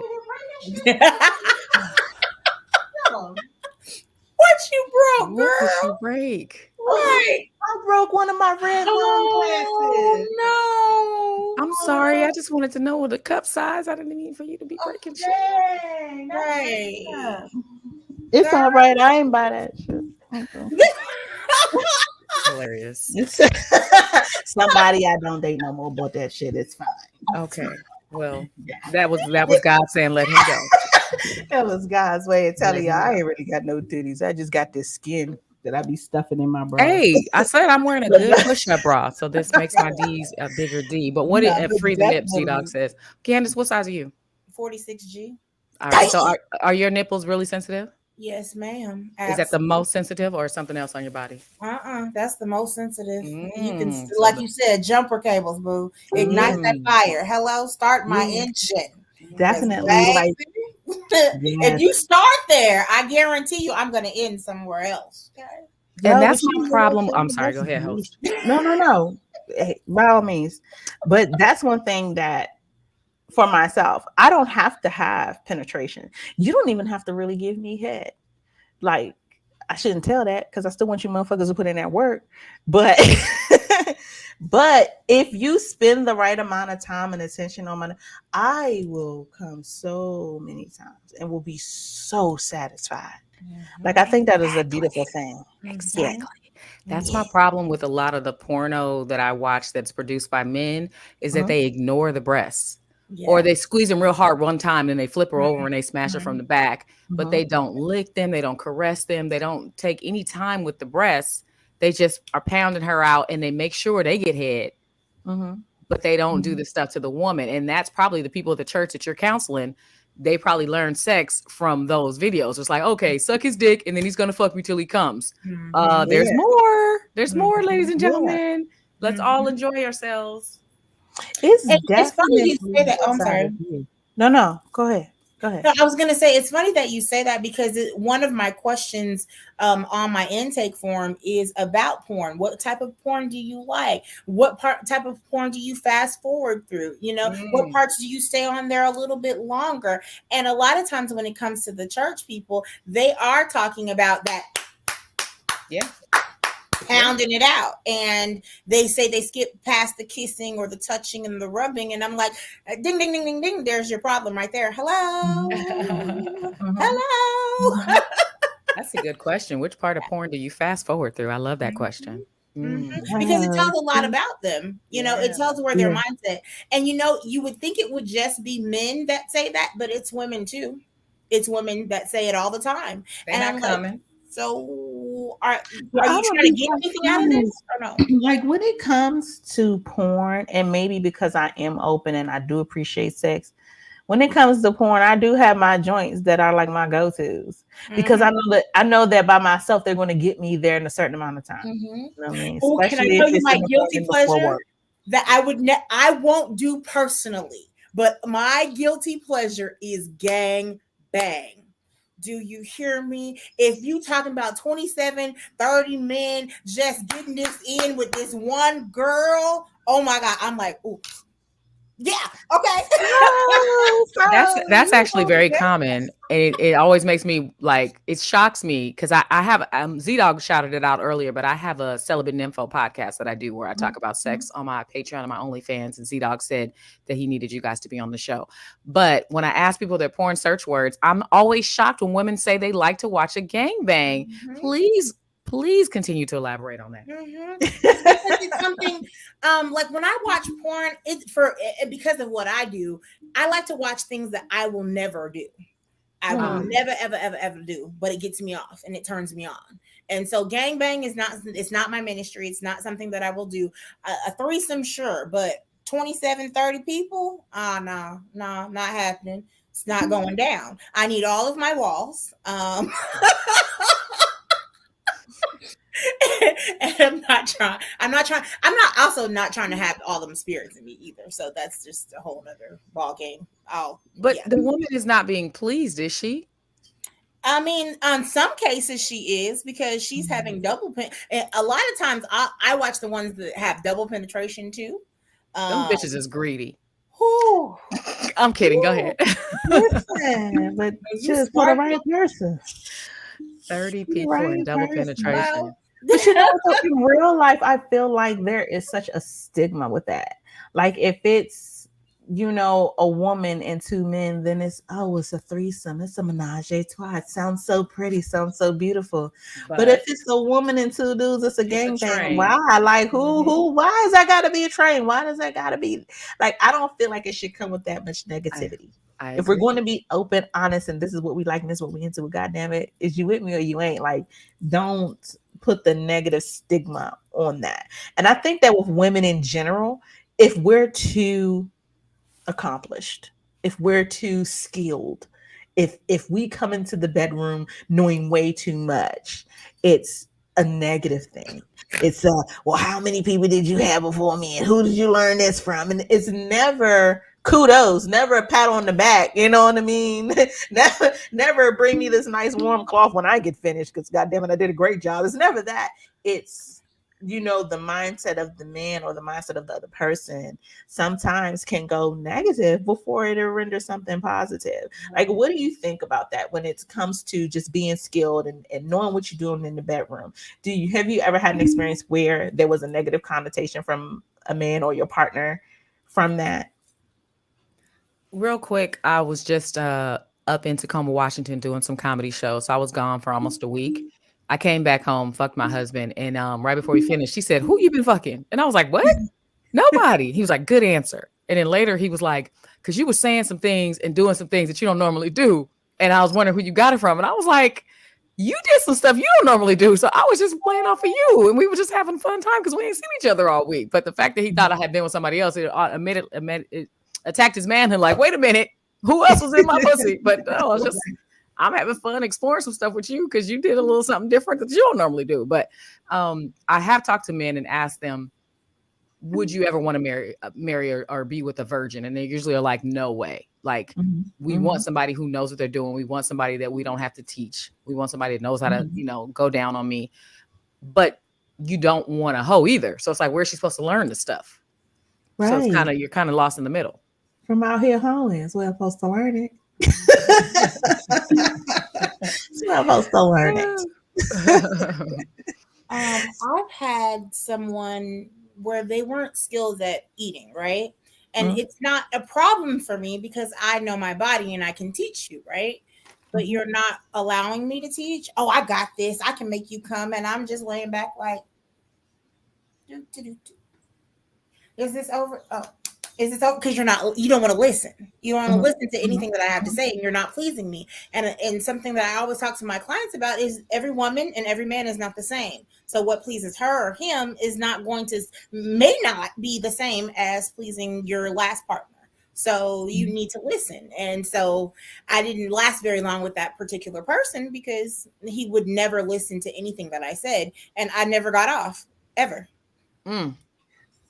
What you broke, What did girl? you break? Right. I broke one of my red wine glasses. Oh, I'm sorry. I just wanted to know the cup size. I didn't mean for you to be breaking shit. Dang, that's Right. messed up. It's all right. I ain't buy that shit. Hilarious. Somebody I don't date no more bought that shit. It's fine. Okay. Well, that was God saying let him go. That was God's way of telling Let you him I go. ain't really got no titties. I just got this skin that I be stuffing in my bra. Hey, I said I'm wearing a good push-up bra, so this makes my D's a bigger D. But what No, it but free the nips, definitely- Z-Dog says. Candace, what size are you? 46G. All right. So are your nipples really sensitive? Yes, ma'am. Is that the most sensitive or something else on your body? That's the most sensitive. You can, Mm, like you said, jumper cables, boo. Ignite that fire. Hello, start my engine. Definitely. 'Cause, Like, baby, if you start there, I guarantee you I'm going to end somewhere else. Okay? And no, that's but my you problem. know, I'm sorry. Go ahead, host. No. Hey, by all means. But that's one thing that for myself, I don't have to have penetration. You don't even have to really give me head. Like, I shouldn't tell that because I still want you motherfuckers to put in that work. But but if you spend the right amount of time and attention on my, I will come so many times and will be so satisfied. Like, I think that is a beautiful thing. Exactly. That's my problem with a lot of the porno that I watch that's produced by men is that they ignore the breasts. Or they squeeze them real hard one time and they flip her over and they smash her from the back, but they don't lick them, they don't caress them, they don't take any time with the breasts. They just are pounding her out and they make sure they get head, but they don't do the stuff to the woman. And that's probably the people at the church that you're counseling. They probably learn sex from those videos. It's like, okay, suck his dick and then he's gonna fuck me till he comes. There's more. There's more, ladies and gentlemen. Let's all enjoy ourselves. It's funny you definitely say that. Oh, I'm sorry. No. Go ahead. No, I was going to say it's funny that you say that because one of my questions on my intake form is about porn. What type of porn do you like? What type of porn do you fast forward through? You know, what parts do you stay on there a little bit longer? And a lot of times when it comes to the church people, they are talking about that. Yeah. Pounding it out, and they say they skip past the kissing or the touching and the rubbing, and I'm like, ding ding ding ding ding, there's your problem right there. Hello. Hello. That's a good question. Which part of porn do you fast forward through? I love that question. Because it tells a lot about them. You know, it tells where their mindset. And you know, you would think it would just be men that say that, but it's women too. It's women that say it all the time. They're not coming. So are you trying to get anything out of this or no? Like, when it comes to porn, and maybe because I am open and I do appreciate sex, when it comes to porn, I do have my joints that are like my go-tos because I know that by myself they're going to get me there in a certain amount of time. You know what I mean? Oh, can I tell you my guilty pleasure that I won't do personally, but my guilty pleasure is gang bang. Do you hear me? If you talking about 27, 30 men just getting this in with this one girl, oh my God, I'm like, ooh. Yeah, okay. That's actually very common. And it always makes me like, it shocks me because I have Z-Dog shouted it out earlier, but I have a Celibate Nympho podcast that I do where I talk about sex on my Patreon and my OnlyFans, and Z-Dog said that he needed you guys to be on the show. But when I ask people their porn search words, I'm always shocked when women say they like to watch a gangbang. Please Please continue to elaborate on that. It's because it's something like when I watch porn, it's for because of what I do. I like to watch things that I will never do. I will never, ever, ever, ever do, but it gets me off and it turns me on. And so gangbang is not, it's not my ministry. It's not something that I will do. A threesome, sure, but 27, 30 people, no, not happening. It's not going down. I need all of my walls. And I'm not also not trying to have all them spirits in me either. So that's just a whole nother ball game. But Yeah. the woman is not being pleased, is she? I mean, on some cases she is because she's having double a lot of times I watch the ones that have double penetration too. Them bitches is greedy. Whew, I'm kidding. Go ahead. Listen, but just for the right person. 30 people in double penetration. Well, But you know, so in real life, I feel like there is such a stigma with that. Like if it's, you know, a woman and two men, then it's a threesome. It's a menage a trois. It sounds so pretty, sounds so beautiful. But if it's a woman and two dudes, it's a gangbang. train. Why? Like who? Why is that gotta be a train? Why does that gotta be like I don't feel like it should come with that much negativity. If we're going to be open, honest, and this is what we like and this is what we into, God damn it, is you with me or you ain't? Like, don't put the negative stigma on that. And I think that with women in general, if we're too accomplished, if we're too skilled, if we come into the bedroom knowing way too much, it's a negative thing. It's well, how many people did you have before me and who did you learn this from? And it's never kudos, never a pat on the back, you know what I mean? never bring me this nice warm cloth when I get finished because goddamn it, I did a great job. It's never that. It's, you know, the mindset of the man or the mindset of the other person sometimes can go negative before it renders something positive. Like, what do you think about that when it comes to just being skilled and knowing what you're doing in the bedroom? Have you ever had an experience where there was a negative connotation from a man or your partner from that? Real quick, I was just up in Tacoma, Washington doing some comedy shows. So I was gone for almost a week. I came back home, fucked my husband, and right before we finished, she said, "Who you been fucking?" And I was like, "What? Nobody." He was like, "Good answer." And then later he was like, "Because you were saying some things and doing some things that you don't normally do." And I was wondering who you got it from. And I was like, "You did some stuff you don't normally do." So I was just playing off of you. And we were just having a fun time because we ain't seen each other all week. But the fact that he thought I had been with somebody else, it attacked his manhood. Like, wait a minute, who else was in my pussy? But no, it's just, I'm having fun exploring some stuff with you because you did a little something different that you don't normally do. But I have talked to men and asked them, would you ever want to marry or be with a virgin? And they usually are like, no way. Like, we want somebody who knows what they're doing. We want somebody that we don't have to teach. We want somebody that knows how to, you know, go down on me. But you don't want a hoe either. So it's like, where's she supposed to learn this stuff? Right. So it's you're kind of lost in the middle. From out here hoeing is where I'm supposed to learn it. So I'm supposed to learn it. I've had someone where they weren't skilled at eating, right? And it's not a problem for me because I know my body and I can teach you, right? But you're not allowing me to teach. Oh, I got this. I can make you come. And I'm just laying back like, is this over? Oh, is this over? Because you don't want to listen. You don't want to listen to anything that I have to say, and you're not pleasing me. And something that I always talk to my clients about is every woman and every man is not the same. So what pleases her or him is may not be the same as pleasing your last partner. So you need to listen. And so I didn't last very long with that particular person because he would never listen to anything that I said, and I never got off ever.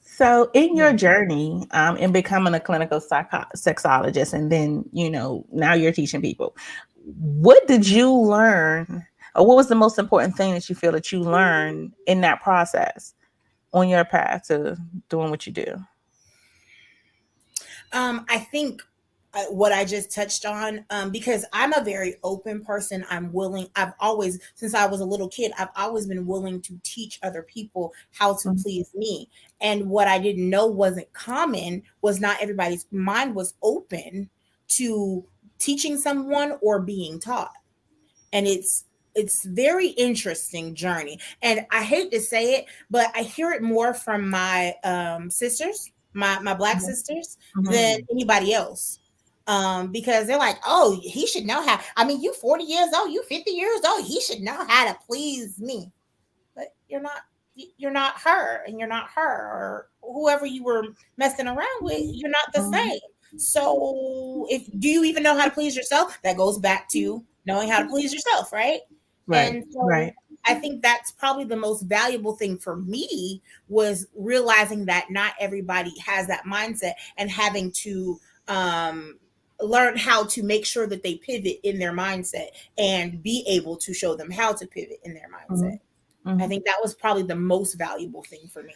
So in your journey in becoming a clinical sexologist, and then, you know, now you're teaching people, what did you learn, or what was the most important thing that you feel that you learned in that process on your path to doing what you do? I think what I just touched on, because I'm a very open person. I've always, since I was a little kid, I've always been willing to teach other people how to please me. And what I didn't know wasn't common was not everybody's mind was open to teaching someone or being taught. And it's it's very interesting journey. And I hate to say it, but I hear it more from my sisters, my black sisters, than anybody else. Because they're like, oh, he should know how. I mean, you 40 years old, you 50 years old, he should know how to please me. But you're not her, and you're not her, or whoever you were messing around with, you're not the same. So if do you even know how to please yourself? That goes back to knowing how to please yourself, right? Right. And so Right. I think that's probably the most valuable thing for me, was realizing that not everybody has that mindset, and having to learn how to make sure that they pivot in their mindset, and be able to show them how to pivot in their mindset. I think that was probably the most valuable thing for me.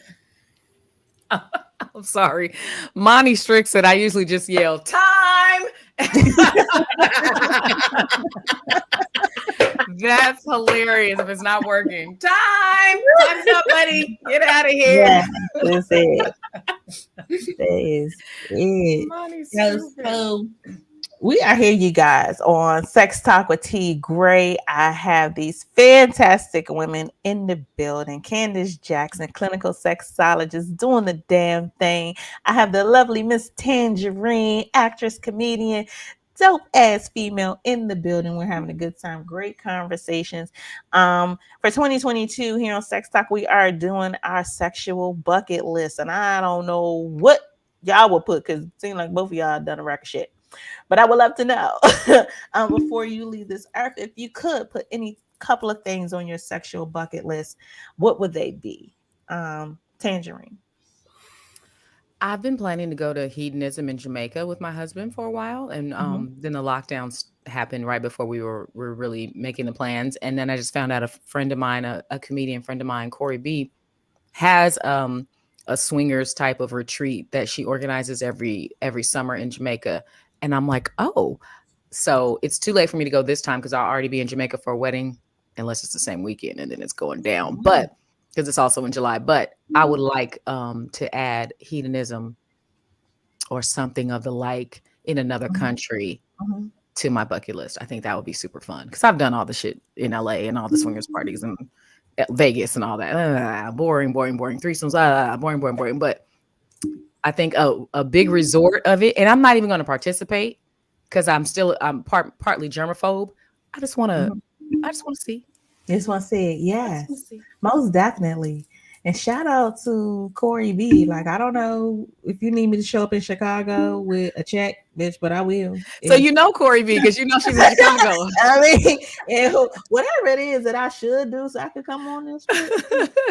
I'm sorry. Monty Strick said I usually just yell, time. That's hilarious if it's not working. Time. Time's up, buddy. Get out of here. Yeah, that's it. That is it. Monty's So we are here, you guys, on Sex Talk with T. Gray. I have these fantastic women in the building. Candace Jackson, clinical sexologist, doing the damn thing. I have the lovely Miss Tanjareen, actress, comedian, dope ass female in the building. We're having a good time, great conversations. For 2022 here on Sex Talk, we are doing our sexual bucket list, and I don't know what y'all will put, because it seems like both of y'all done a rack of shit. But I would love to know, before you leave this earth, if you could put any couple of things on your sexual bucket list, what would they be? Tanjareen. I've been planning to go to hedonism in Jamaica with my husband for a while, and then the lockdowns happened right before we were really making the plans. And then I just found out a friend of mine, a comedian friend of mine, Corey B, has a swingers type of retreat that she organizes every summer in Jamaica. And I'm like, oh, so it's too late for me to go this time because I'll already be in Jamaica for a wedding, unless it's the same weekend and then it's going down. But because it's also in July. But I would like to add hedonism or something of the like in another country to my bucket list. I think that would be super fun because I've done all the shit in LA and all the swingers parties and Vegas and all that. Boring. Threesomes, boring. But I think a big resort of it, and I'm not even going to participate because I'm partly germaphobe. I just want to see. Just want to say it. Yes, most definitely. And shout out to Corey B. Like, I don't know if you need me to show up in Chicago with a check, bitch, but I will. So you know Corey B because you know she's in Chicago. I mean, whatever it is that I should do so I could come on this trip.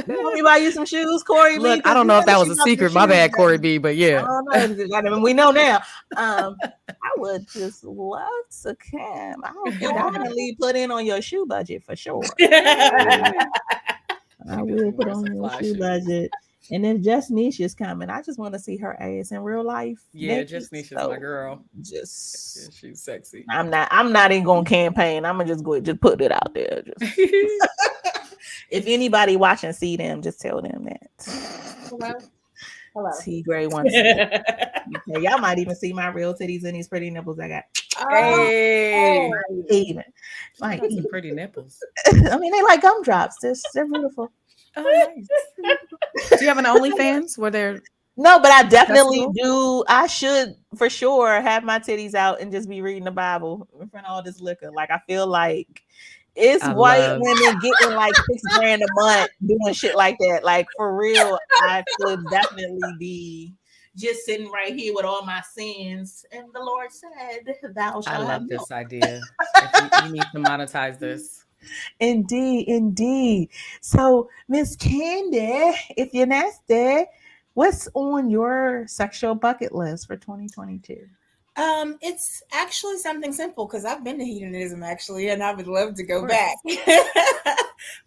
You want me to buy you some shoes, Corey B? Look, I don't know if that was a secret. My bad, Corey B, but yeah. I don't know. We know now. I would just love to come. I would definitely put in on your shoe budget for sure. I will put on your shoe budget. And then Just Nisha's coming. I just want to see her ass in real life. Yeah, Just Nisha's my girl. She's sexy. I'm not even gonna campaign. I'm gonna just put it out there. If anybody watching see them, just tell them that. Hello. T. Gray wants to. Okay, y'all might even see my real titties and these pretty nipples I got. Hey, even like some pretty nipples. I mean, they like gumdrops. They're beautiful. Oh, nice. Do you have an OnlyFans where they're? No, but I definitely do. I should for sure have my titties out and just be reading the Bible in front of all this liquor. Like, I feel like it's white women getting like $6,000 a month doing shit like that. Like, for real, I could definitely be just sitting right here with all my sins. And the Lord said, "Thou shalt." I love this idea. You need to monetize this. Indeed. So, Miss Candy, if you're nasty, what's on your sexual bucket list for 2022? It's actually something simple because I've been to hedonism actually, and I would love to go back.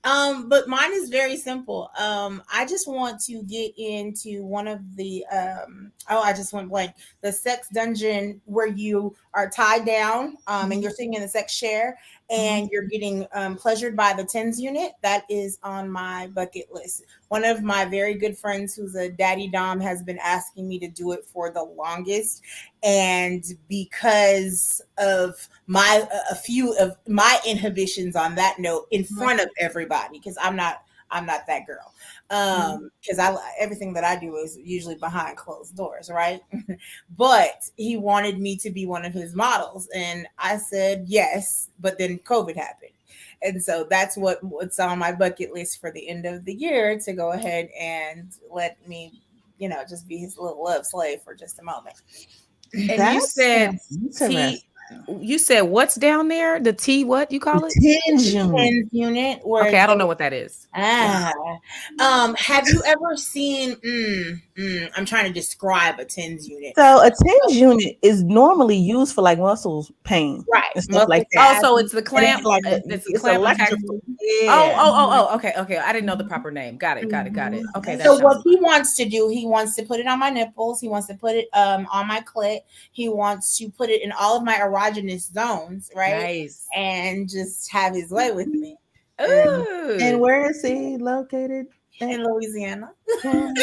But mine is very simple. I just want to get into one of the I just went blank. The sex dungeon where you are tied down and you're sitting in the sex chair and you're getting pleasured by the TENS unit. That is on my bucket list. One of my very good friends who's a daddy dom has been asking me to do it for the longest. and because of my a few of my inhibitions on that note in front of everybody, because I'm not that girl, because I everything that I do is usually behind closed doors, right? But he wanted me to be one of his models, and I said yes, but then COVID happened. And so that's what's on my bucket list for the end of the year, to go ahead and let me, just be his little love slave for just a moment. And you That said sounds interesting. T. You said what's down there? The T. What you call it? Tinge unit. 10th unit, where Okay, I don't they know what that is. ah, have you ever seen? I'm trying to describe a TENS unit. So a tinge unit is normally used for like muscle pain Right, and stuff muscle like that. Oh, so spasms. it's the And clamp. it's like It's the it's clamp attached. electrical. Oh, Yeah. oh, oh, oh. Okay, okay. I didn't know the proper name. Got it. Got it. Got it. Okay, that So sounds what he fun. wants to do, he wants to put it on my nipples. He wants to put it on my clit. He wants to put it in all of my erogenous zones, right? Nice. And just have his way with me. And Ooh. where is he located? In Louisiana. In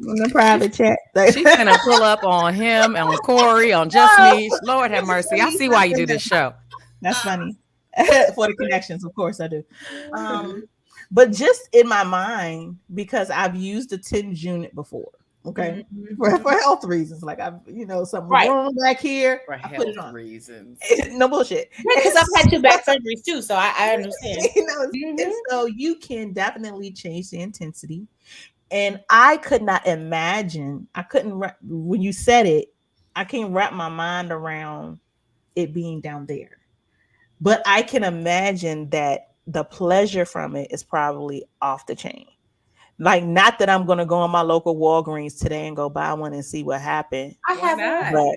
the private chat. She's gonna pull up on him, on Corey, on Just Me. Lord have mercy. I see why you do this show. That's funny. For the connections, of course I do. But just in my mind, because I've used the tinge unit before. Okay. For health reasons. Like I've, something was Right. wrong back here. For I put it health on. reasons. No bullshit. Because I've had 2 back surgeries too, so I understand. And so you can definitely change the intensity. And I could not imagine, when you said it, I can't wrap my mind around it being down there. But I can imagine that the pleasure from it is probably off the chain. Like, not that I'm going to go on my local Walgreens today and go buy one and see what happened. I Why have not? But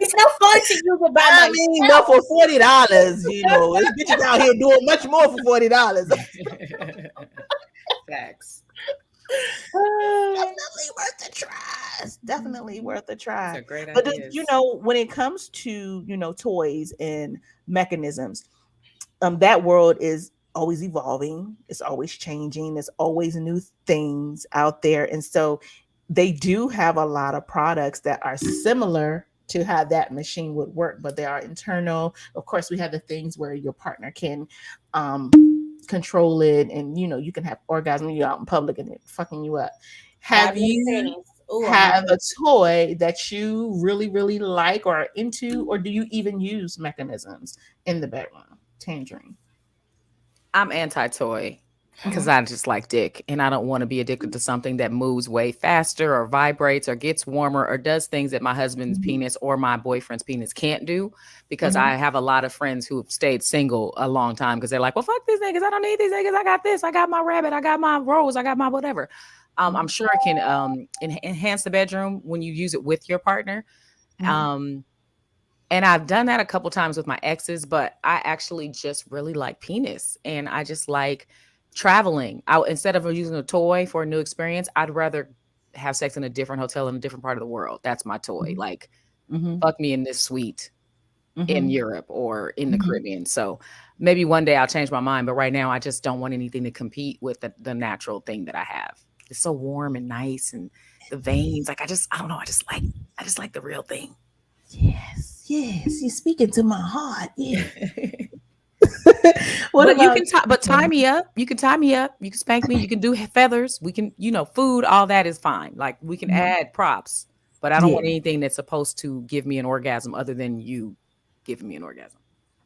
it's no fun to use it by I myself. mean, but for $40, this bitch is out here doing much more for $40. Facts. Definitely worth a try. It's definitely worth a These try. are great But ideas. when it comes to toys and mechanisms, that world is always evolving. It's always changing. There's always new things out there, and so they do have a lot of products that are similar to how that machine would work, but they are internal. Of course, we have the things where your partner can control it, and you can have orgasm when you're out in public and it fucking you up. Have you have a toy that you really, really like or are into, or do you even use mechanisms in the bedroom? Tangerine. I'm anti-toy because I just like dick, and I don't want to be addicted to something that moves way faster or vibrates or gets warmer or does things that my husband's penis or my boyfriend's penis can't do, because I have a lot of friends who've stayed single a long time because they're like, well, fuck these niggas. I don't need these niggas. I got this. I got my rabbit. I got my rose. I got my whatever. I'm sure it can enhance the bedroom when you use it with your partner. And I've done that a couple times with my exes, but I actually just really like penis, and I just like traveling. Instead of using a toy for a new experience, I'd rather have sex in a different hotel in a different part of the world. That's my toy. Like, fuck me in this suite in Europe or in the Caribbean. So maybe one day I'll change my mind, but right now I just don't want anything to compete with the natural thing that I have. It's so warm and nice, and the veins. Like, I don't know. I just like the real thing. Yes, you're speaking to my heart. Yeah. But tie me up. You can tie me up. You can spank me. You can do feathers. We can, food. All that is fine. Like, we can add props, but I don't want anything that's supposed to give me an orgasm other than you giving me an orgasm.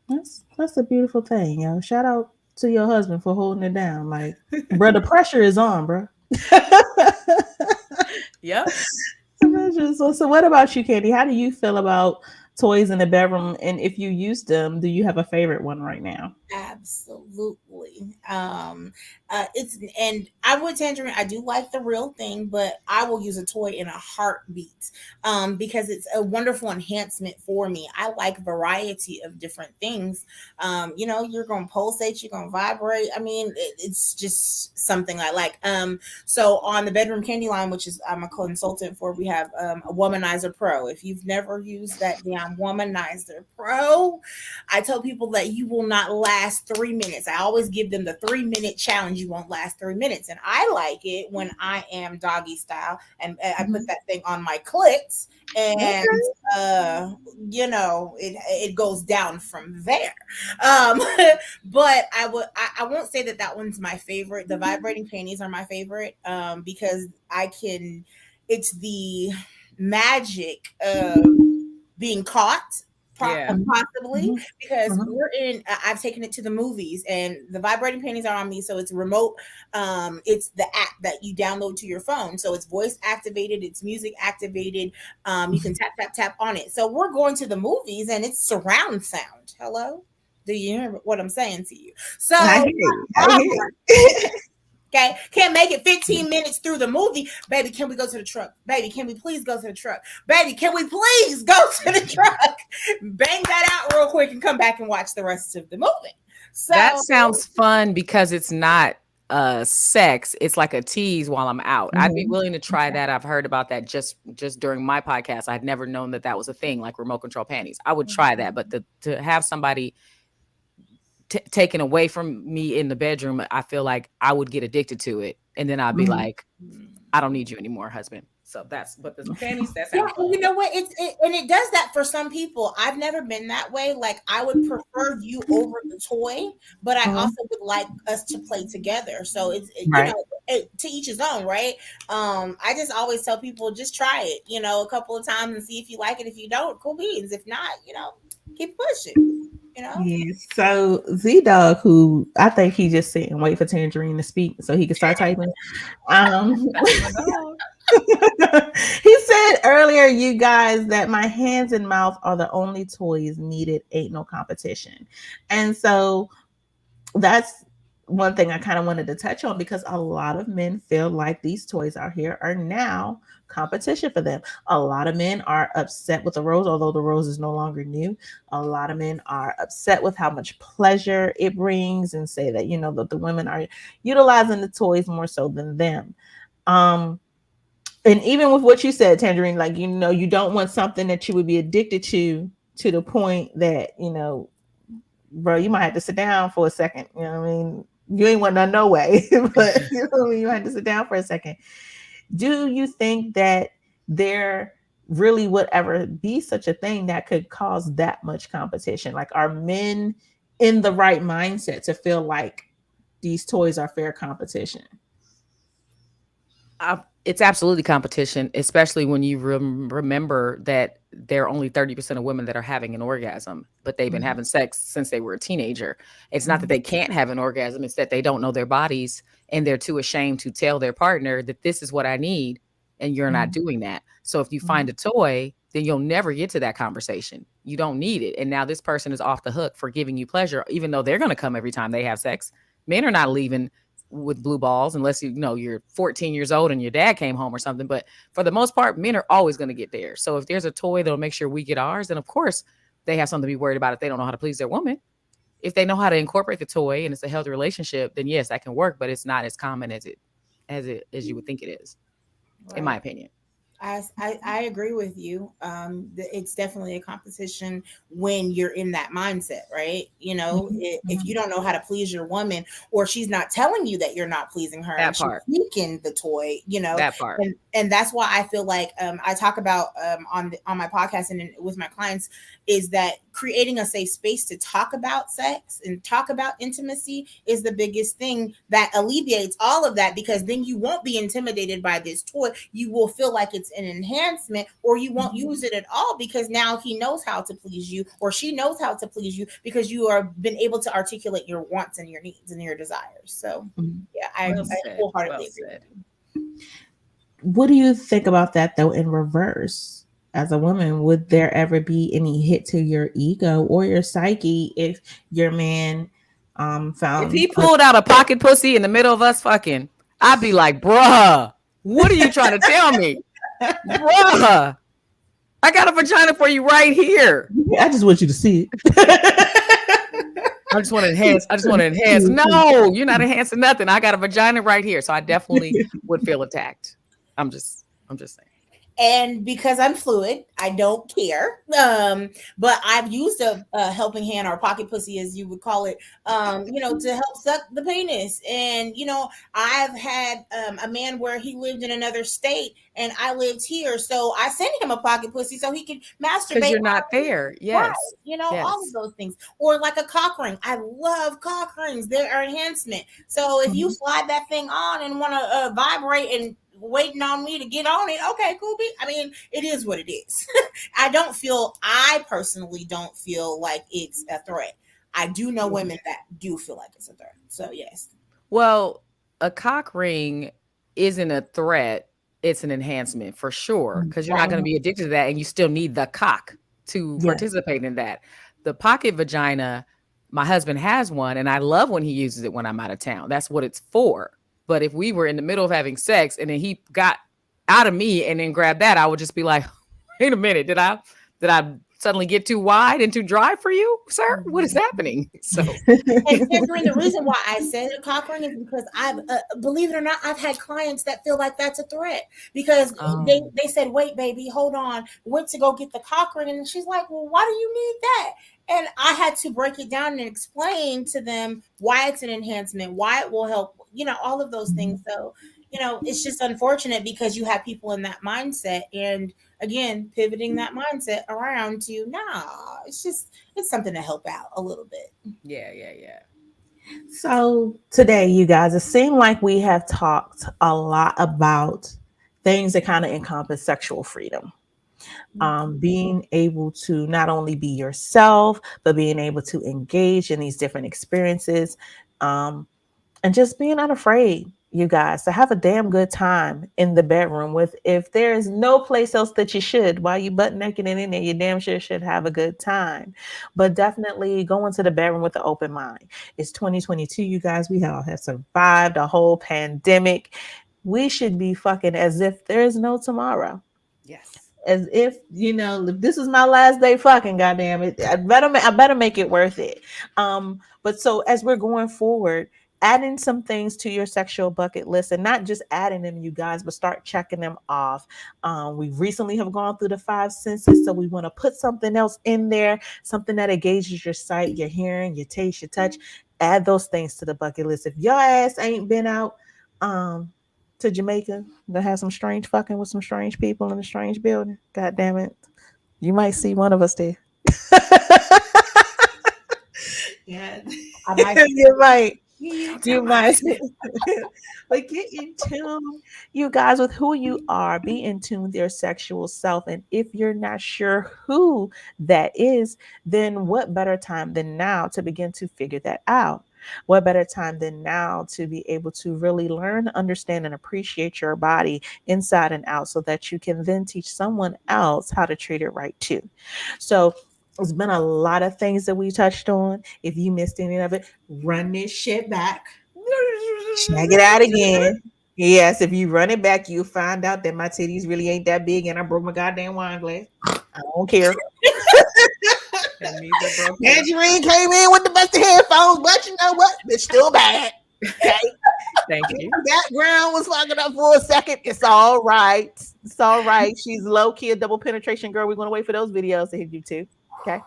That's a beautiful thing, yo. Shout out to your husband for holding it down. Like, bro, the pressure is on, bro. Yep. So what about you, Candy? How do you feel about toys in the bedroom? And if you use them, do you have a favorite one right now? Absolutely. And I would Tangerine. I do like the real thing, but I will use a toy in a heartbeat. Because it's a wonderful enhancement for me. I like variety of different things. You're gonna pulsate, you're gonna vibrate. I mean, it's just something I like. So on the Bedroom Candy line, which is I'm a consultant for, we have a Womanizer Pro. If you've never used that damn Womanizer Pro, I tell people that you will not last 3 minutes. I always give them the 3-minute challenge. You won't last 3 minutes. And I like it when I am doggy style and I put that thing on my clits and it goes down from there. But I won't say that one's my favorite. The vibrating panties are my favorite because it's the magic of being caught possibly because I've taken it to the movies and the vibrating panties are on me, so it's remote. It's the app that you download to your phone, so it's voice activated, it's music activated. You can tap on it. So we're going to the movies and it's surround sound. Hello, do you hear what I'm saying to you? So I hear. Okay, can't make it 15 minutes through the movie. Baby, can we go to the truck? Baby, can we please go to the truck? Baby, can we please go to the truck? Bang that out real quick and come back and watch the rest of the movie. So that sounds fun because it's not sex. It's like a tease while I'm out. I'd be willing to try that. I've heard about that just during my podcast. I'd never known that was a thing, like remote control panties. I would try that, but to have somebody taken away from me in the bedroom, I feel like I would get addicted to it, and then I'd be like, I don't need you anymore, husband. So but the panties, that's you know what? It does that for some people. I've never been that way. Like I would prefer you over the toy, but I also would like us to play together. So it's to each his own, right? I just always tell people just try it, a couple of times and see if you like it. If you don't, cool beans. If not, keep pushing. Yes. So Z-Dog, who I think he just sit and wait for Tanjareen to speak so he can start typing. He said earlier, you guys, that my hands and mouth are the only toys needed. Ain't no competition. And so that's one thing I kind of wanted to touch on, because a lot of men feel like these toys out here are now competition for them. A lot of men are upset with the rose, although the rose is no longer new. A lot of men are upset with how much pleasure it brings and say that, that the women are utilizing the toys more so than them. And even with what you said, Tanjareen, like, you don't want something that you would be addicted to the point that, bro, you might have to sit down for a second. You know what I mean? You ain't want none no way, but you had to sit down for a second. Do you think that there really would ever be such a thing that could cause that much competition? Like, are men in the right mindset to feel like these toys are fair competition? It's absolutely competition, especially when you remember that there are only 30% of women that are having an orgasm, but they've been having sex since they were a teenager. It's not that they can't have an orgasm. It's that they don't know their bodies and they're too ashamed to tell their partner that this is what I need. And you're not doing that. So if you find a toy, then you'll never get to that conversation. You don't need it. And now this person is off the hook for giving you pleasure, even though they're going to come every time they have sex. Men are not leaving with blue balls unless you're 14 years old and your dad came home or something. But for the most part, men are always going to get there. So if there's a toy that'll make sure we get ours, then of course they have something to be worried about if they don't know how to please their woman. If they know how to incorporate the toy and it's a healthy relationship, then yes, that can work, but it's not as common as you would think it is, in my opinion. I agree with you. It's definitely a competition when you're in that mindset, right? If you don't know how to please your woman, or she's not telling you that you're not pleasing her, that part, she's sneaking the toy, that part. And that's why I feel like I talk about on my podcast and with my clients is that creating a safe space to talk about sex and talk about intimacy is the biggest thing that alleviates all of that, because then you won't be intimidated by this toy. You will feel like it's an enhancement, or you won't use it at all because now he knows how to please you, or she knows how to please you, because you are been able to articulate your wants and your needs and your desires. So yeah, I wholeheartedly agree. What do you think about that though in reverse? As a woman, would there ever be any hit to your ego or your psyche if your man found, if he pulled out a pocket pussy in the middle of us fucking, I'd be like, bruh, what are you trying to tell me? Bruh, I got a vagina for you right here. I just want you to see it. I just want to enhance. No, you're not enhancing nothing. I got a vagina right here. So I definitely would feel attacked. I'm just saying. and because I'm fluid, I don't care. But I've used a helping hand or pocket pussy, as you would call it, to help suck the penis. And I've had a man where he lived in another state and I lived here, so I sent him a pocket pussy so he could Because masturbate. you're not there. Right. Yes. All of Yes. those things. Or like a cock ring. I love cock rings. They're enhancement. So if you Mhm. slide that thing on and want to vibrate and waiting on me to get on it, okay, cool. I mean, it is what it is. I personally don't feel like it's a threat. I do know women that do feel like it's a threat. So yes. Well, a cock ring isn't a threat. It's an enhancement for sure. Because you're not Right. going to be addicted to that and you still need the cock to Yes. participate in that. The pocket vagina, my husband has one and I love when he uses it when I'm out of town. That's what it's for. But if we were in the middle of having sex and then he got out of me and then grabbed that, I would just be like, wait a minute, did I suddenly get too wide and too dry for you, sir? What is happening? So And Tangerine, the reason why I said a cock ring is because I've, believe it or not, I've had clients that feel like that's a threat because oh, they said, "Wait, baby, hold on," went to go get the cock ring, and she's like, "Well, why do you need that?" And I had to break it down and explain to them why it's an enhancement, why it will help, all of those things. So, it's just unfortunate because you have people in that mindset, and again, pivoting that mindset around to, nah, it's something to help out a little bit. yeah, yeah, yeah. So today, you guys, it seemed like we have talked a lot about things that kind of encompass sexual freedom. Being able to not only be yourself, but being able to engage in these different experiences. Um, and just being unafraid, you guys, to have a damn good time in the bedroom with, if there is no place else that you should, while you butt naked and in there, you damn sure should have a good time. But definitely go into the bedroom with an open mind. It's 2022, you guys. We all have survived a whole pandemic. We should be fucking as if there is no tomorrow, Yes. as if, if this is my last day fucking, goddamn it, I better make it worth it. But so as we're going forward, adding some things to your sexual bucket list, and not just adding them, you guys, but start checking them off. We recently have gone through the five senses, so we want to put something else in there, something that engages your sight, your hearing, your taste, your touch. Add those things to the bucket list. If your ass ain't been out um to Jamaica that has some strange fucking with some strange people in a strange building, god damn it, you might see one of us there. Yeah, I might you might. you You tell might. us. But get in tune, you guys, with who you are. Be in tune with your sexual self. And if you're not sure who that is, then what better time than now to begin to figure that out? What better time than now to be able to really learn, understand, and appreciate your body inside and out so that you can then teach someone else how to treat it right too. So, there's been a lot of things that we touched on. If you missed any of it, run this shit back. Check it out again. Yes, if you run it back, you'll find out that my titties really ain't that big and I broke my goddamn wine glass. I don't care. And neither broke yours. Tangereen came in with the busted headphones, but you know what? It's still bad. Okay. Thank If you. the background was fucking up for a second, it's all right. It's all right. She's low key a double penetration girl. We're gonna wait for those videos to hit you too. Okay.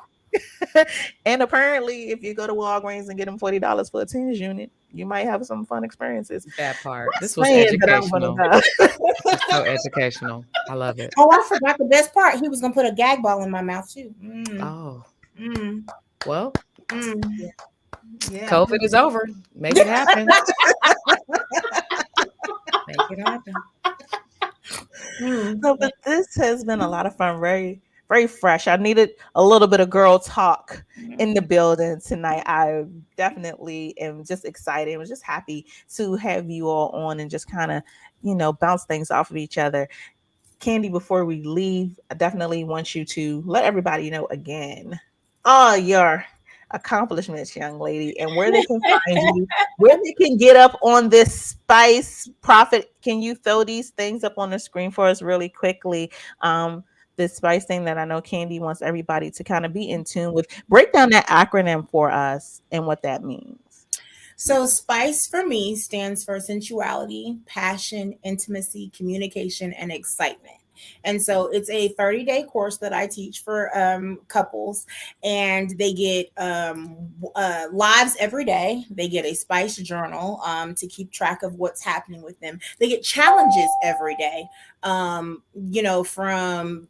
And apparently, if you go to Walgreens and get them $40 for a teens unit, you might have some fun experiences. That part. This was Saying that I'm gonna educational. die. This was so educational. I love it. Oh, I forgot the best part. He was gonna put a gag ball in my mouth too. Oh, Mm, well, mm. Yeah. COVID is over. Make it happen. Make it happen. Mm. So, but this has been a lot of fun. Very, very fresh. I needed a little bit of girl talk in the building tonight. I definitely am just excited. I was just happy to have you all on and just kind of, bounce things off of each other. Candy, before we leave, I definitely want you to let everybody know again all your accomplishments, young lady, and where they can find you, where they can get up on this spice profit. Can you throw these things up on the screen for us really quickly? This spice thing that I know Candy wants everybody to kind of be in tune with. Break down that acronym for us and what that means. So, SPICE for me stands for sensuality, passion, intimacy, communication, and excitement. And so it's a 30-day course that I teach for couples, and they get lives every day. They get a spice journal to keep track of what's happening with them. They get challenges every day, from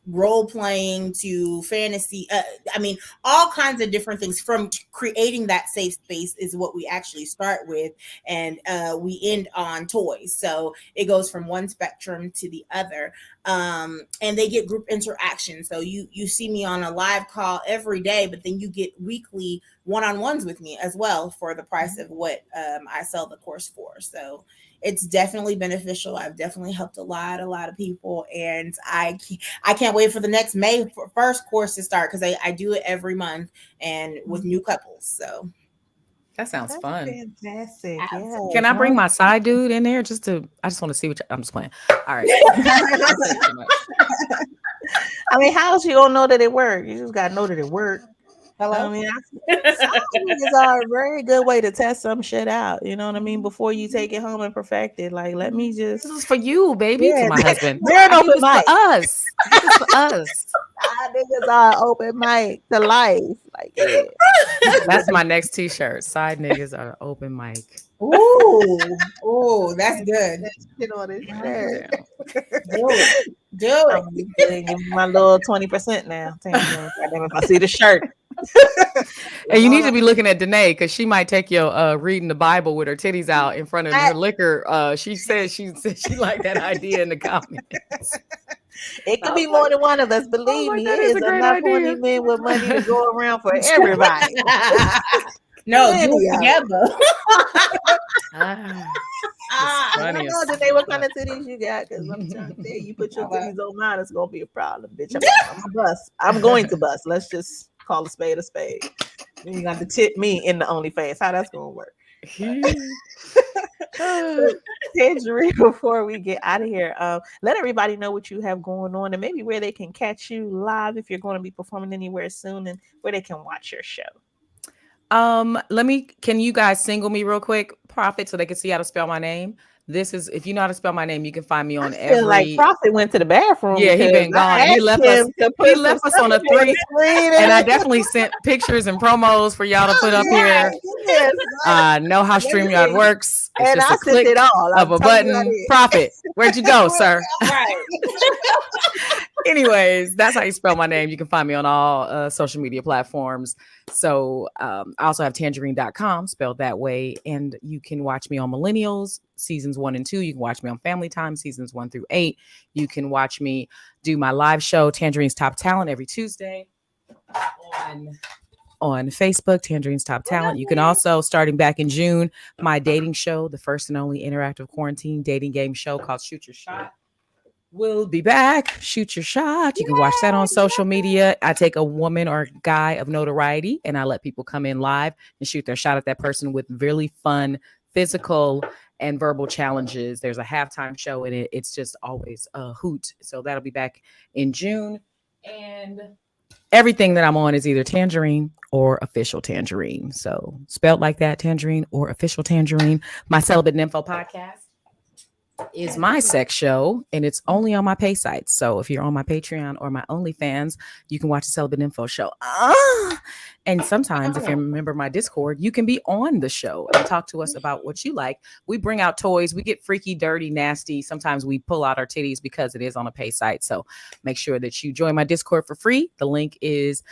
role playing to fantasy. I mean, all kinds of different things. From creating that safe space is what we actually start with, and we end on toys. So it goes from one spectrum to the other. And they get group interaction. So you see me on a live call every day, but then you get weekly one-on-ones with me as well for the price of what I sell the course for. So it's definitely beneficial. I've definitely helped a lot of people, and I can't wait for the next May 1st course to start, because I do it every month and with new couples. So that sounds That's fun. fantastic. Yeah. Can I bring my side dude in there I just want to see what I'm just playing. All right. I mean, how else you gonna know that it worked? You just gotta know that it worked. hello. I mean, science are a very good way to test some shit out. You know what I mean? Before you take it home and perfect it, like, let me just. This is for you, baby. Yeah, For my husband. they're an I open get this mic. for us. I get this for us. Niggas are open mic to life. Like, yeah. That's my next T-shirt. Side niggas are open mic. Ooh, that's good. That shit on his shirt. Do it. I'm just gonna give my little 20% now. Goddamn, if I see the shirt. And you need to be looking at Danae, because she might take your reading the Bible with her titties out in front of her liquor. She said she liked that idea in the comments. It could be more than one of us. Believe me, it is enough horny men with money to go around for everybody. No, do it together. I know that they what kind of titties you got, because I'm trying to tell you, put your titties on mine, it's gonna be a problem, bitch. I'm a bust. I'm going to bust. Let's just call a spade a spade. Then you got to tip me in the OnlyFans. How that's gonna work? So, Tanjareen, before we get out of here, let everybody know what you have going on, and maybe where they can catch you live if you're going to be performing anywhere soon, and where they can watch your show. Can you guys single me real quick, Prophet, so they can see how to spell my name? This is, if you know how to spell my name, you can find me on every. Like Prophet went to the bathroom. Yeah, he been gone. He left us. He left us on a 3, and I definitely sent pictures and promos for y'all to put up here. Yes, know how StreamYard works. It's and just I a click it all. of a button. Prophet, where'd you go, sir? Right. Anyways, that's how you spell my name. You can find me on all social media platforms. So I also have tanjareen.com spelled that way. And you can watch me on Millennials seasons 1 and 2. You can watch me on Family Time seasons 1 through 8. You can watch me do my live show, Tanjareen's Top Talent, every Tuesday on Facebook, Tanjareen's Top Talent. You can also, starting back in June, my dating show, the first and only interactive quarantine dating game show called Shoot Your Shot, will be back. Shoot Your Shot. You can watch that on social media. I take a woman or guy of notoriety, and I let people come in live and shoot their shot at that person with really fun physical and verbal challenges. There's a halftime show in it. It's just always a hoot. So that'll be back in June. And everything that I'm on is either Tanjareen or Official Tanjareen. So spelled like that, Tanjareen or Official Tanjareen. My Celibate Nympho podcast is my sex show, and it's only on my pay sites. So if you're on my Patreon or my OnlyFans, you can watch the Celibate Nympho show. And sometimes if you remember my Discord, you can be on the show and talk to us about what you like. We bring out toys. We get freaky, dirty, nasty. Sometimes we pull out our titties because it is on a pay site. So make sure that you join my Discord for free. The link is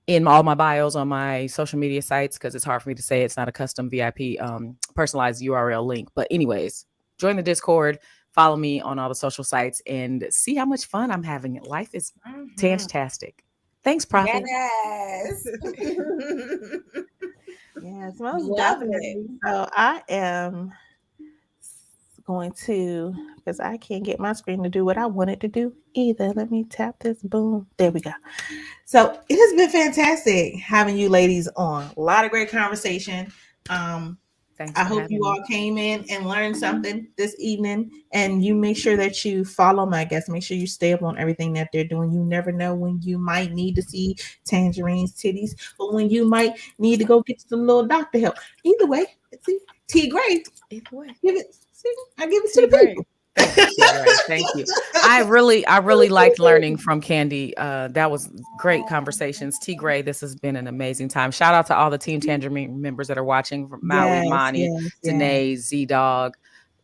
in all my bios on my social media sites, because it's hard for me to say. It's not a custom VIP personalized URL link. But anyways, join the Discord, follow me on all the social sites, and see how much fun I'm having. Life is fantastic. Thanks, Prophet. Yes. Yes, most definitely. So I am going to, because I can't get my screen to do what I want it to do either. Let me tap this. Boom. There we go. So it has been fantastic having you ladies on. A lot of great conversation. I hope you all came in and learned something this evening, and you make sure that you follow my guests. Make sure you stay up on everything that they're doing. You never know when you might need to see Tanjareen's titties, or when you might need to go get some little doctor help. Either way, see, T Gray. Either way, Give it. See, I give it to the people. Thank you, T. Gray. Thank you. I really liked learning from Candy. That was great conversations. T. Gray, this has been an amazing time. Shout out to all the Team Tangerine members that are watching, from Maui, Yes, Monty, yes, yes. Danae, Z Dog,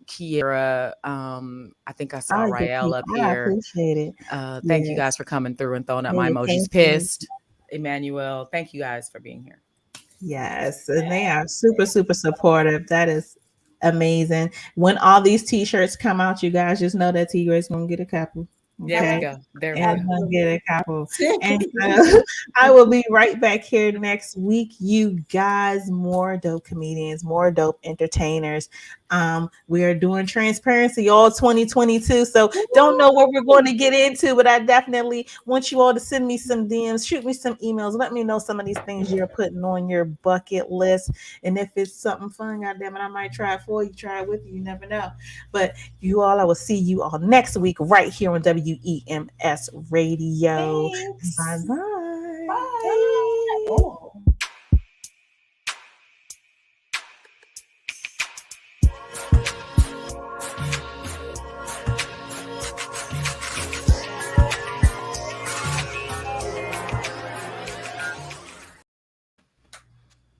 Kiera. I think I I saw like the Rael up people. I here. appreciate it. Thank you Yes. guys for coming through and throwing up my Hey, emojis. thank you. Pissed. Emmanuel, thank you guys for being here. Yes, and they are super, super supportive. That is amazing. When all these t-shirts come out, you guys just know that T Gray's gonna get a couple. There we Okay. go. There we And go. I'll get a couple. And I will be right back here next week. You guys, more dope comedians, more dope entertainers. We are doing transparency all 2022. So don't know what we're going to get into, but I definitely want you all to send me some DMs, shoot me some emails, let me know some of these things you're putting on your bucket list. And if it's something fun, goddamn it, I might try it for you, try it with you. You never know. But you all, I will see you all next week right here on WEMS Radio. Thanks. Bye bye.